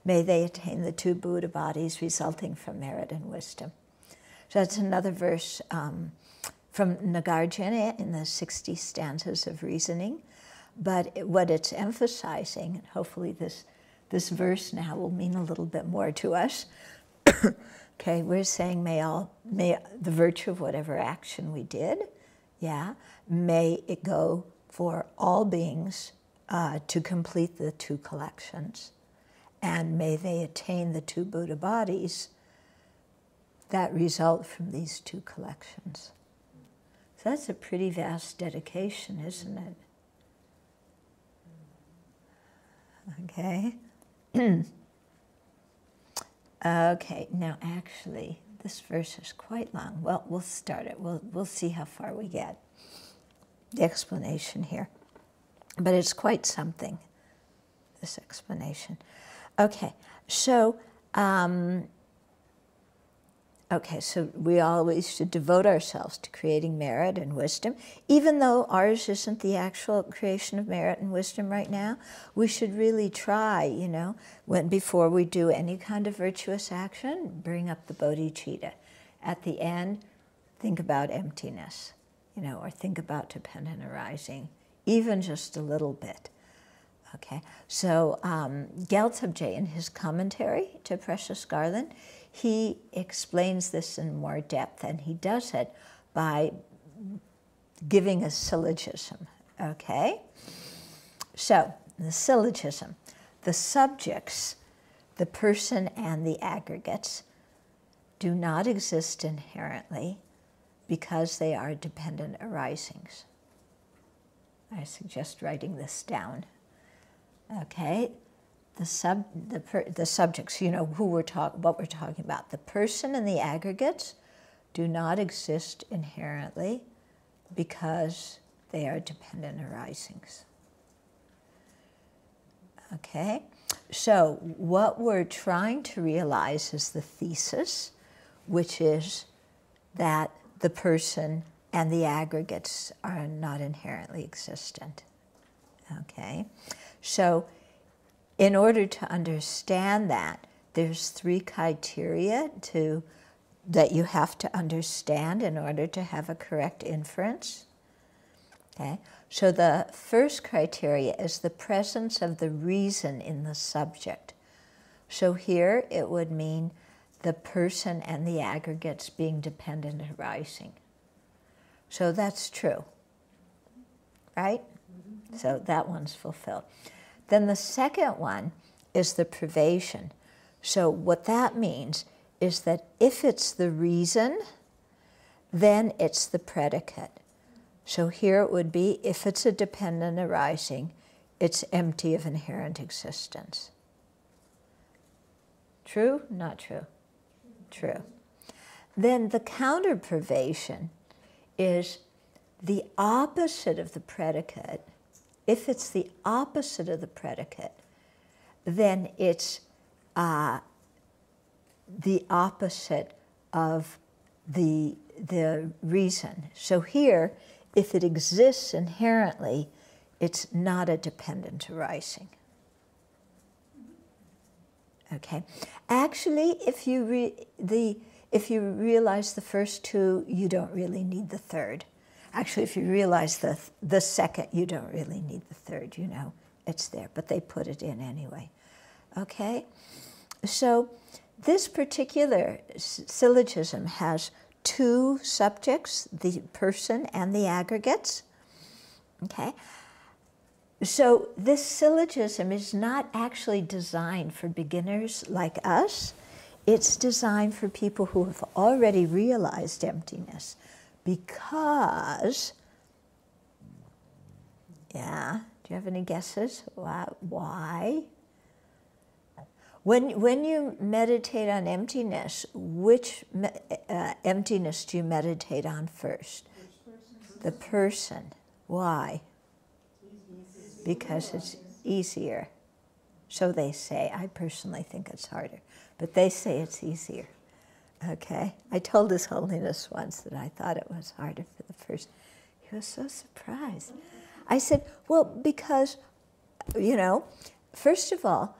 May they attain the 2 Buddha bodies resulting from merit and wisdom. So that's another verse from Nagarjuna in the 60 stanzas of reasoning. But what it's emphasizing, and hopefully this verse now will mean a little bit more to us. Okay, we're saying may the virtue of whatever action we did, yeah, may it go for all beings to complete the 2 collections. And may they attain the 2 Buddha bodies that result from these 2 collections. So that's a pretty vast dedication, isn't it? Okay. Okay, now actually, this verse is quite long. Well, we'll start it. We'll see how far we get. The explanation here. But it's quite something, this explanation. Okay, so we always should devote ourselves to creating merit and wisdom. Even though ours isn't the actual creation of merit and wisdom right now, we should really try, you know, before we do any kind of virtuous action, bring up the bodhicitta. At the end, think about emptiness, you know, or think about dependent arising, even just a little bit. Okay, so Gyaltsabje, in his commentary to Precious Garland, he explains this in more depth, and he does it by giving a syllogism, okay? So, the syllogism, the subjects, the person and the aggregates, do not exist inherently because they are dependent arisings. I suggest writing this down, okay? The subjects, you know, what we're talking about. The person and the aggregates do not exist inherently because they are dependent arisings. Okay? So what we're trying to realize is the thesis, which is that the person and the aggregates are not inherently existent. Okay? So in order to understand that, there's 3 criteria that you have to understand in order to have a correct inference. Okay? So the first criteria is the presence of the reason in the subject. So here it would mean the person and the aggregates being dependent arising. So that's true, right? So that one's fulfilled. Then the second one is the privation. So what that means is that if it's the reason, then it's the predicate. So here it would be, if it's a dependent arising, it's empty of inherent existence. True? Not true? True. Then the counter privation is the opposite of the predicate. If it's the opposite of the predicate, then it's the opposite of the reason. So here, if it exists inherently, it's not a dependent arising. Okay. Actually, if you realize the first two, you don't really need the third. Actually, if you realize the second, you don't really need the third. You know, it's there, but they put it in anyway. Okay. So this particular syllogism has two subjects, the person and the aggregates. Okay. So this syllogism is not actually designed for beginners like us. It's designed for people who have already realized emptiness. Because, yeah, do you have any guesses? Why? When you meditate on emptiness, which emptiness do you meditate on first? The person. Why? Because it's easier. So they say. I personally think it's harder. But they say it's easier. Okay? I told His Holiness once that I thought it was harder for the first. He was so surprised. I said, well, because, you know, first of all,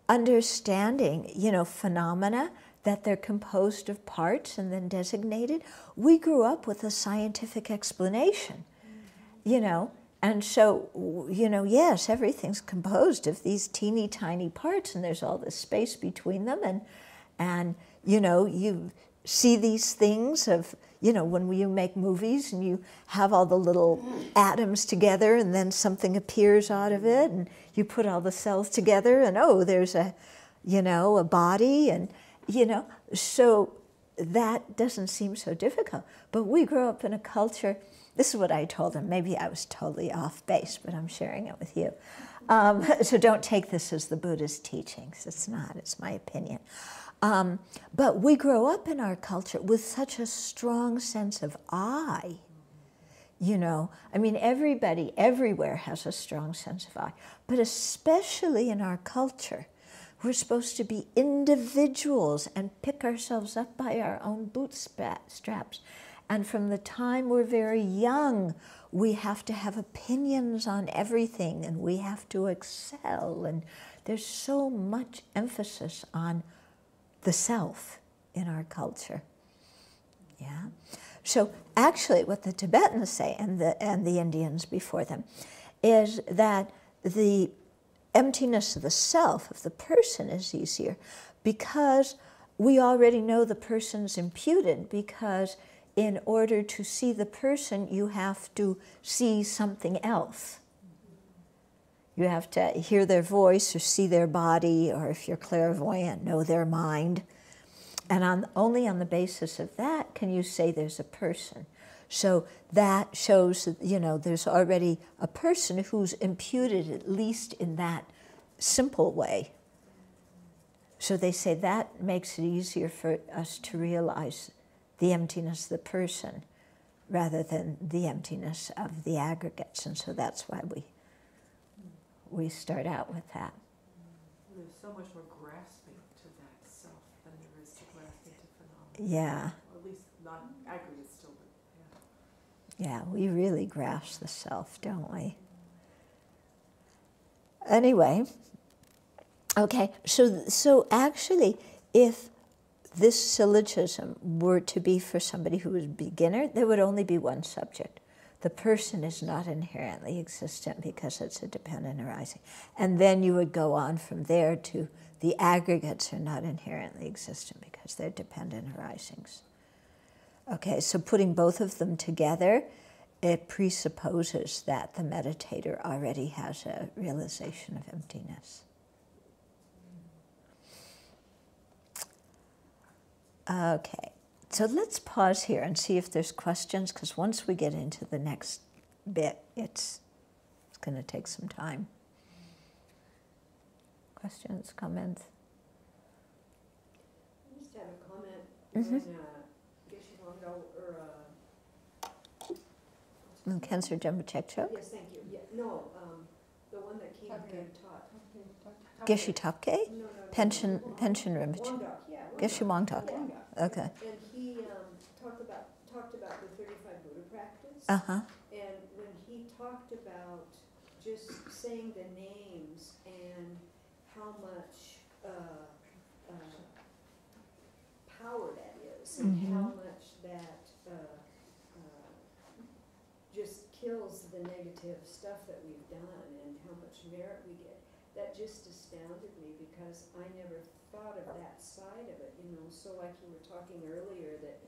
understanding, you know, phenomena, that they're composed of parts and then designated, we grew up with a scientific explanation, you know. And so, you know, yes, everything's composed of these teeny tiny parts, and there's all this space between them, and you know, you see these things of, you know, when you make movies and you have all the little atoms together and then something appears out of it and you put all the cells together and, oh, there's a, you know, a body and, you know, so that doesn't seem so difficult. But we grew up in a culture, this is what I told him, maybe I was totally off base, but I'm sharing it with you. So don't take this as the Buddha's teachings, it's not, it's my opinion. But we grow up in our culture with such a strong sense of I. You know, I mean, everybody everywhere has a strong sense of I, but especially in our culture, we're supposed to be individuals and pick ourselves up by our own bootstraps. And from the time we're very young, we have to have opinions on everything and we have to excel. And there's so much emphasis on the self in our culture. Yeah. So actually what the Tibetans say, and the Indians before them, is that the emptiness of the self, of the person, is easier because we already know the person's imputed, because in order to see the person, you have to see something else. You have to hear their voice or see their body, or if you're clairvoyant, know their mind. And only on the basis of that can you say there's a person. So that shows that, you know, there's already a person who's imputed, at least in that simple way. So they say that makes it easier for us to realize the emptiness of the person rather than the emptiness of the aggregates. And so that's why we start out with that. There's so much more grasping to that self than there is to grasping to phenomena. Yeah. Or at least not aggregates still, but Yeah, we really grasp the self, don't we? Anyway, okay, so actually, if this syllogism were to be for somebody who was a beginner, there would only be one subject. The person is not inherently existent because it's a dependent arising. And then you would go on from there to the aggregates are not inherently existent because they're dependent arisings. Okay, so putting both of them together, it presupposes that the meditator already has a realization of emptiness. Okay, so let's pause here and see if there's questions, because once we get into the next bit, it's going to take some time. Questions, comments? I just have a comment. Mm-hmm. Cancer Jambachekchok? Yes, thank you. Yeah, no, the one that came here and taught. Geshe Tapke? No. Pension Rinpoche. Wangdok, yeah. Geshe Wangdok. Wangdok. Okay. And he talked about the 35 Buddha practice. Uh-huh. And when he talked about just saying the names and how much power that is, and how much that just kills the negative stuff that we've done and how much merit we get, that just astounded me because I never thought of that side of it, you know. So like you were talking earlier, that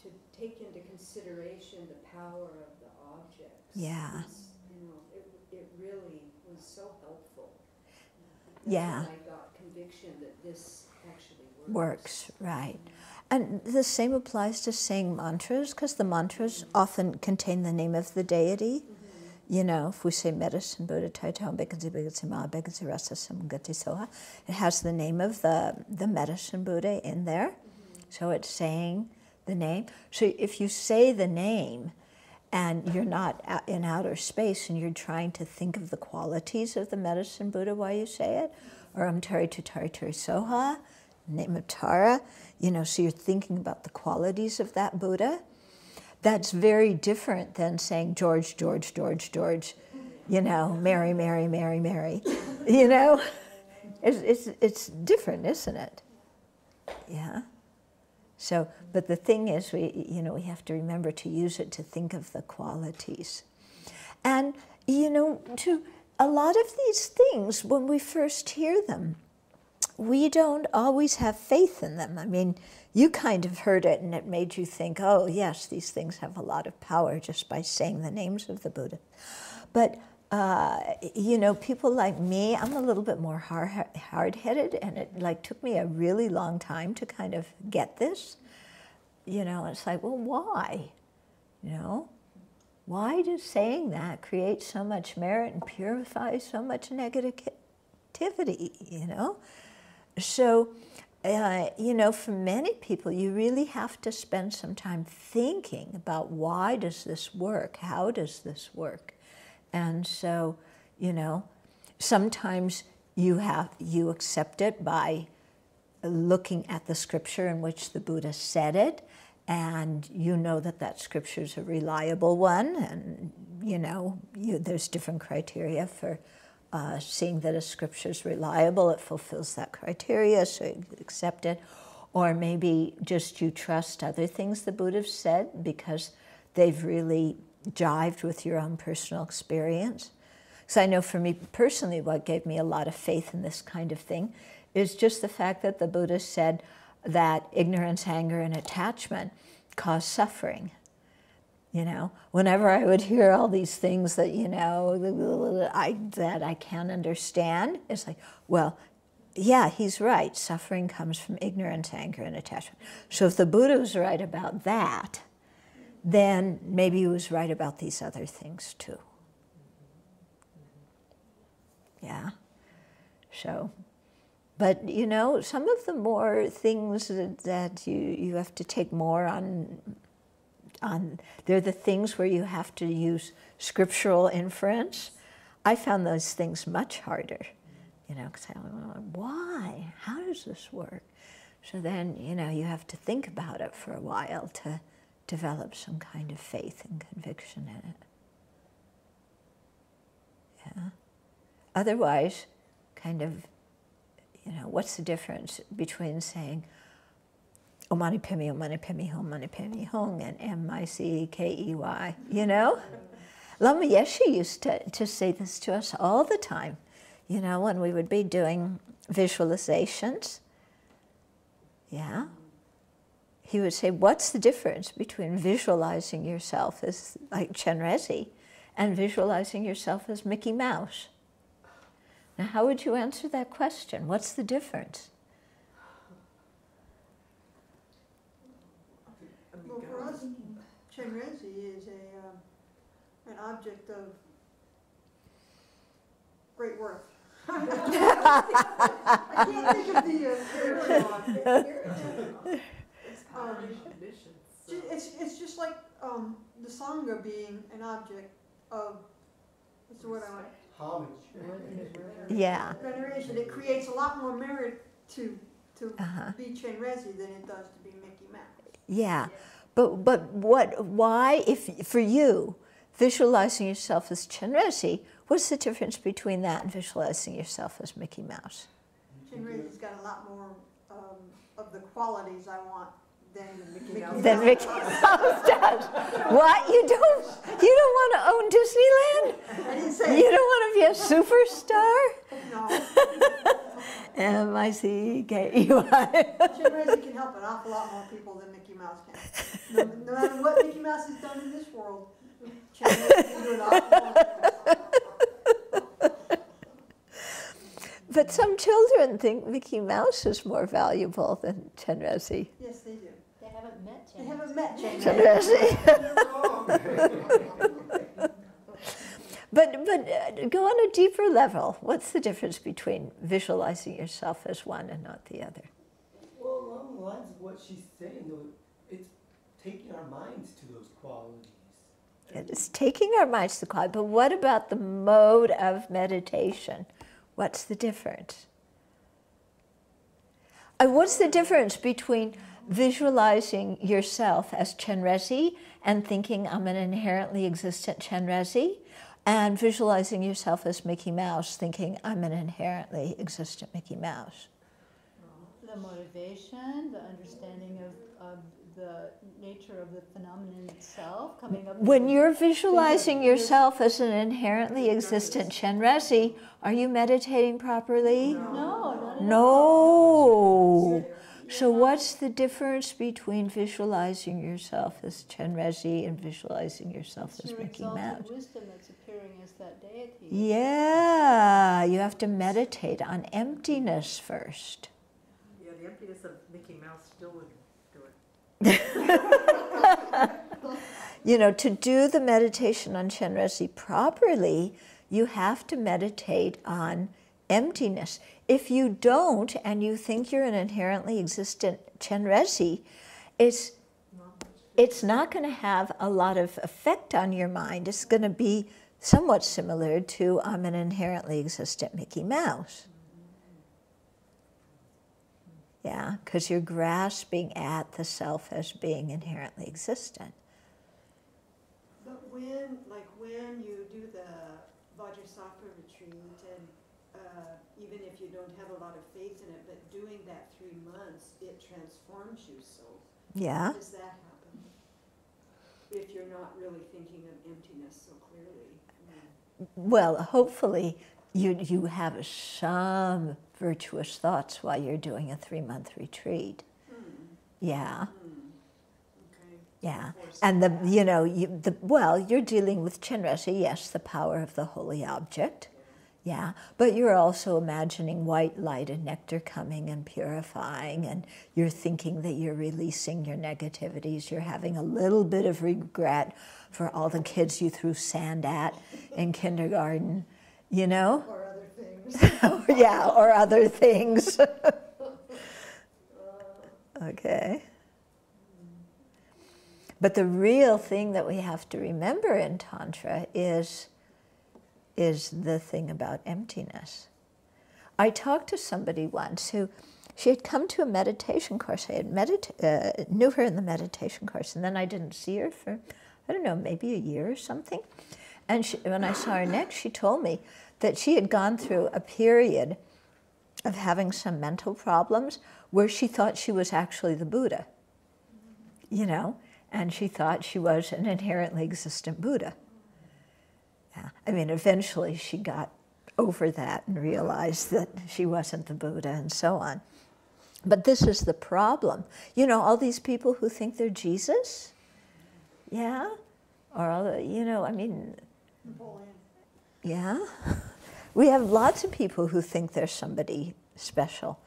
to take into consideration the power of the objects. Yeah. You know, it really was so helpful. Yeah. That's when I got conviction that this actually Works, right. And the same applies to saying mantras, because the mantras often contain the name of the deity. You know, if we say medicine Buddha, Taitao, Bekansi, Bekansi Ma, Bekansi Rasa, Samgati Soha, it has the name of the medicine Buddha in there. So it's saying the name. So if you say the name and you're not in outer space and you're trying to think of the qualities of the medicine Buddha while you say it, or Tari Tutari Tari Soha, name of Tara, you know, so you're thinking about the qualities of that Buddha. That's very different than saying George, George, George, George, you know, Mary, Mary, Mary, Mary, you know. It's different, isn't it? Yeah. So, but the thing is, we have to remember to use it to think of the qualities. And, you know, to a lot of these things, when we first hear them, we don't always have faith in them. I mean, you kind of heard it and it made you think, oh, yes, these things have a lot of power just by saying the names of the Buddha. But, you know, people like me, I'm a little bit more hard-headed, and it took me a really long time to kind of get this. You know, it's like, well, why? You know, why does saying that create so much merit and purify so much negativity, you know? So, you know, for many people, you really have to spend some time thinking about why does this work? How does this work? And so, you know, sometimes you accept it by looking at the scripture in which the Buddha said it, and you know that scripture is a reliable one, and, you know, there's different criteria for seeing that a scripture is reliable, it fulfills that criteria, so you accept it. Or maybe just you trust other things the Buddha said because they've really jived with your own personal experience. So I know for me personally, what gave me a lot of faith in this kind of thing is just the fact that the Buddha said that ignorance, anger, and attachment cause suffering. You know, whenever I would hear all these things that, you know, that I can't understand, it's like, well, yeah, he's right. Suffering comes from ignorance, anger, and attachment. So if the Buddha was right about that, then maybe he was right about these other things too. Yeah. So, but, you know, some of the more things that you have to take more on, they're the things where you have to use scriptural inference. I found those things much harder, you know, because I went, why? How does this work? So then, you know, you have to think about it for a while to develop some kind of faith and conviction in it. Yeah. Otherwise, kind of, you know, what's the difference between saying, Om Mani Padme Hum, and M-I-C-K-E-Y, you know? Lama Yeshe used to say this to us all the time, you know, when we would be doing visualizations. Yeah. He would say, what's the difference between visualizing yourself as like Chenrezig and visualizing yourself as Mickey Mouse? Now, how would you answer that question? What's the difference? Well, for us, Chenrezig is an object of great worth. I can't think of the it's just like the Sangha being an object of, what's the word I want? Homage. Yeah. Veneration. It creates a lot more merit to be Chenrezig than it does to be Mickey Mouse. Yeah. But why, if for you, visualizing yourself as Chenrezig, what's the difference between that and visualizing yourself as Mickey Mouse? Chenrezig's got a lot more of the qualities I want than Mickey Mouse. Than Mickey Mouse does. What? You don't want to own Disneyland? I didn't say You don't want to be a superstar? no. M-I-C-K-E-Y. Chenrezig can help an awful lot more people than Mickey Mouse can. No matter what Mickey Mouse has done in this world, Chenrezig can do an awful lot. But some children think Mickey Mouse is more valuable than Chenrezig. Yes, they do. They haven't met They Chenrezig. haven't met Chenrezig. But go on a deeper level. What's the difference between visualizing yourself as one and not the other? Well, along the lines of what she's saying, though, it's taking our minds to those qualities. It's taking our minds to God, but what about the mode of meditation? What's the difference? And what's the difference between visualizing yourself as Chenrezig and thinking I'm an inherently existent Chenrezig, and visualizing yourself as Mickey Mouse, thinking I'm an inherently existent Mickey Mouse? The motivation, the understanding of the nature of the phenomenon itself, coming up. When you're visualizing yourself as an inherently existent Chenrezig, are you meditating properly? No, not at all. No. So what's the difference between visualizing yourself as Chenrezig and visualizing yourself It's as your Mickey exalted Mouse? wisdom that's appearing as that deity. Yeah, you have to meditate on emptiness first. Yeah, the emptiness of Mickey Mouse still wouldn't do it. You know, to do the meditation on Chenrezig properly, you have to meditate on emptiness. If you don't, and you think you're an inherently existent Chenrezig, it's not going to have a lot of effect on your mind. It's going to be somewhat similar to I'm an inherently existent Mickey Mouse. Yeah, because you're grasping at the self as being inherently existent. But when you do the Vajrasattva retreat, and even if you don't have a lot of faith in it, but doing that 3 months, it transforms you so. Yeah. How does that happen? If you're not really thinking of emptiness so clearly. Well, hopefully you have some virtuous thoughts while you're doing a 3-month retreat. Yeah. Okay. Yeah, and you're dealing with Chenrezig, yes, the power of the holy object, yeah, but you're also imagining white light and nectar coming and purifying, and you're thinking that you're releasing your negativities. You're having a little bit of regret for all the kids you threw sand at in kindergarten, you know? Or other things. Yeah, or other things. Okay. But the real thing that we have to remember in Tantra is the thing about emptiness. I talked to somebody once who, she had come to a meditation course. I had knew her in the meditation course, and then I didn't see her for, I don't know, maybe a year or something. And when I saw her next, she told me that she had gone through a period of having some mental problems where she thought she was actually the Buddha. you know, and she thought she was an inherently existent Buddha. Yeah. I mean, eventually she got over that and realized that she wasn't the Buddha and so on. But this is the problem. You know, all these people who think they're Jesus, yeah, or all the, you know, I mean, Napoleon. yeah. We have lots of people who think they're somebody special.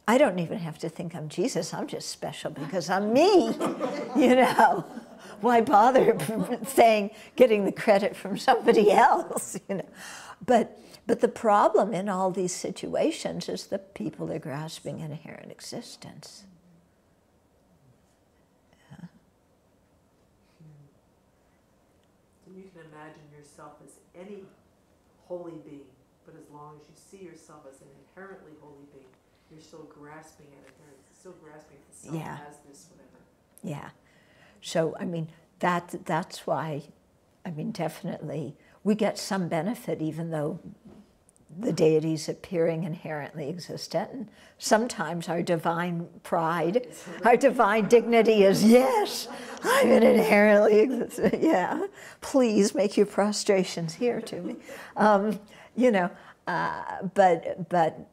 I don't even have to think I'm Jesus. I'm just special because I'm me, you know. Why bother saying, getting the credit from somebody else, you know? But the problem in all these situations is that people are grasping inherent existence. Yeah. You can imagine yourself as any holy being, but as long as you see yourself as an inherently holy being, you're still grasping at it. You're still grasping at the self Yeah. as this, whatever. Yeah. So, I mean, that's why, I mean, definitely, we get some benefit even though the deity's appearing inherently existent. And sometimes our divine pride, our divine dignity is, yes, I'm an inherently existent, yeah. Please make your prostrations here to me. You know, but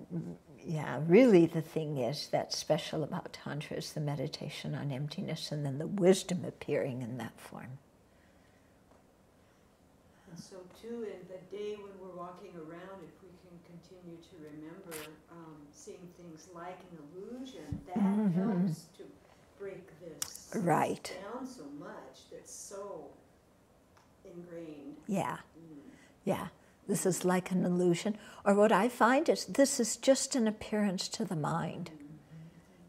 yeah, really the thing is that's special about Tantra is the meditation on emptiness and then the wisdom appearing in that form. And so too, in the day when we're walking around, if we can continue to remember seeing things like an illusion, that helps to break this Right. down so much that's so ingrained. Yeah, yeah. This is like an illusion. Or what I find is this is just an appearance to the mind.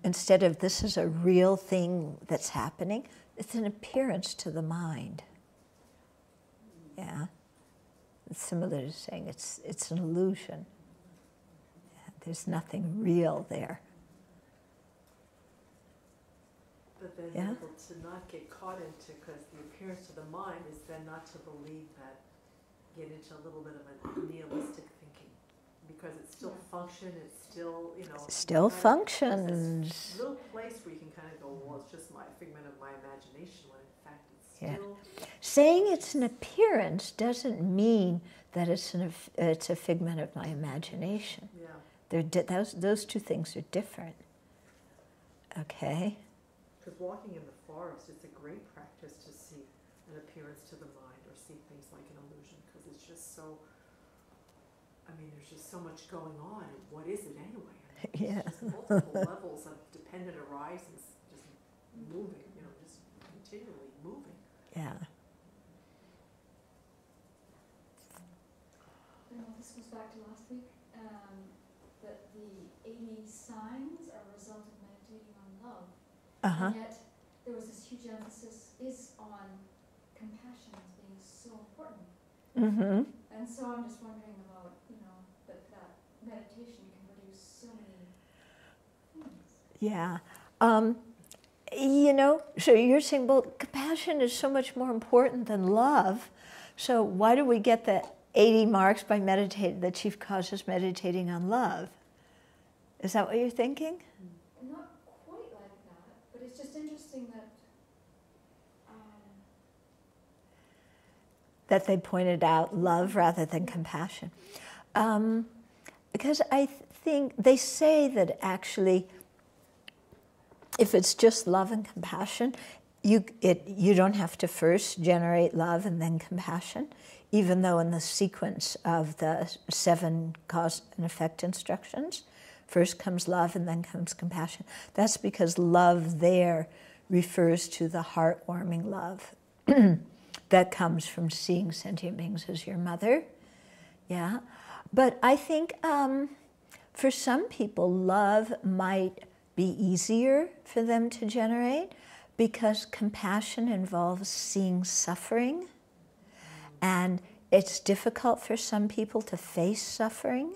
Instead of this is a real thing that's happening, it's an appearance to the mind. Yeah. It's similar to saying it's an illusion. Yeah, there's nothing real there. But then Yeah. able to not get caught into, because the appearance to the mind is then not to believe that, get into a little bit of a nihilistic thinking. Because it's still function, it's still, you know. Still kind of- functions. there's this little place where you can kind of go, well, it's just my figment of my imagination, when in fact it's Yeah. still. Saying it's an appearance doesn't mean that it's a figment of my imagination. Yeah. Those two things are different. Okay? Because walking in the forest is a great practice to see an appearance to the mind or see things like an illusion, because it's just so, I mean, there's just so much going on, and what is it anyway? I mean, Yeah. It's just multiple levels of dependent arisings, just moving, you know, just continually moving. Yeah. This goes back to last week, that the 80 signs are a result of meditating on love. Uh-huh. And yet, there was this huge emphasis is on compassion as being so important. Mm-hmm. And so I'm just wondering about, you know, that meditation can produce so many things. Yeah. You know, so you're saying, well, compassion is so much more important than love. So why do we get the 80 marks by meditating? The chief cause is meditating on love. Is that what you're thinking? Not quite like that, but it's just interesting that That they pointed out love rather than compassion. Because I think they say that actually, if it's just love and compassion, you don't have to first generate love and then compassion, even though in the sequence of the 7 cause and effect instructions, first comes love and then comes compassion. That's because love there refers to the heartwarming love that comes from seeing sentient beings as your mother. Yeah. But I think for some people, love might be easier for them to generate because compassion involves seeing suffering. And it's difficult for some people to face suffering.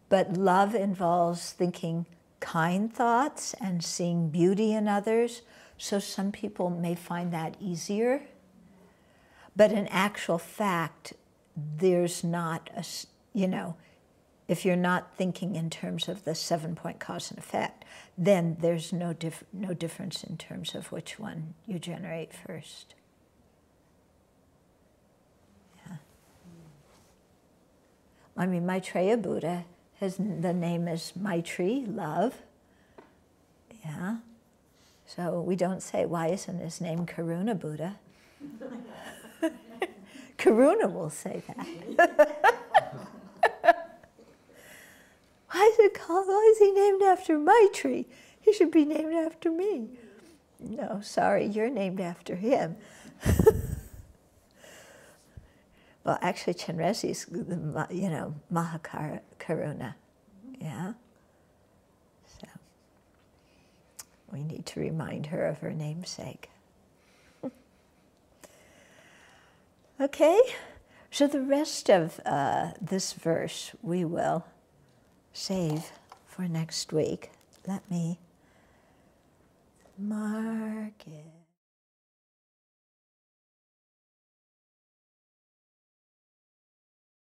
But love involves thinking kind thoughts and seeing beauty in others. So some people may find that easier. But in actual fact, there's not a, you know, if you're not thinking in terms of the 7-point cause and effect, then there's no difference in terms of which one you generate first. Yeah. I mean, Maitreya Buddha, the name is Maitri, love. Yeah. So we don't say, why isn't his name Karuna Buddha? Karuna will say that. Why is he named after Maitri? He should be named after me. No, sorry, you're named after him. Well, actually, Chenrezi's, Mahakaruna. Yeah? So, we need to remind her of her namesake. Okay, so the rest of this verse we will save for next week. Let me mark it.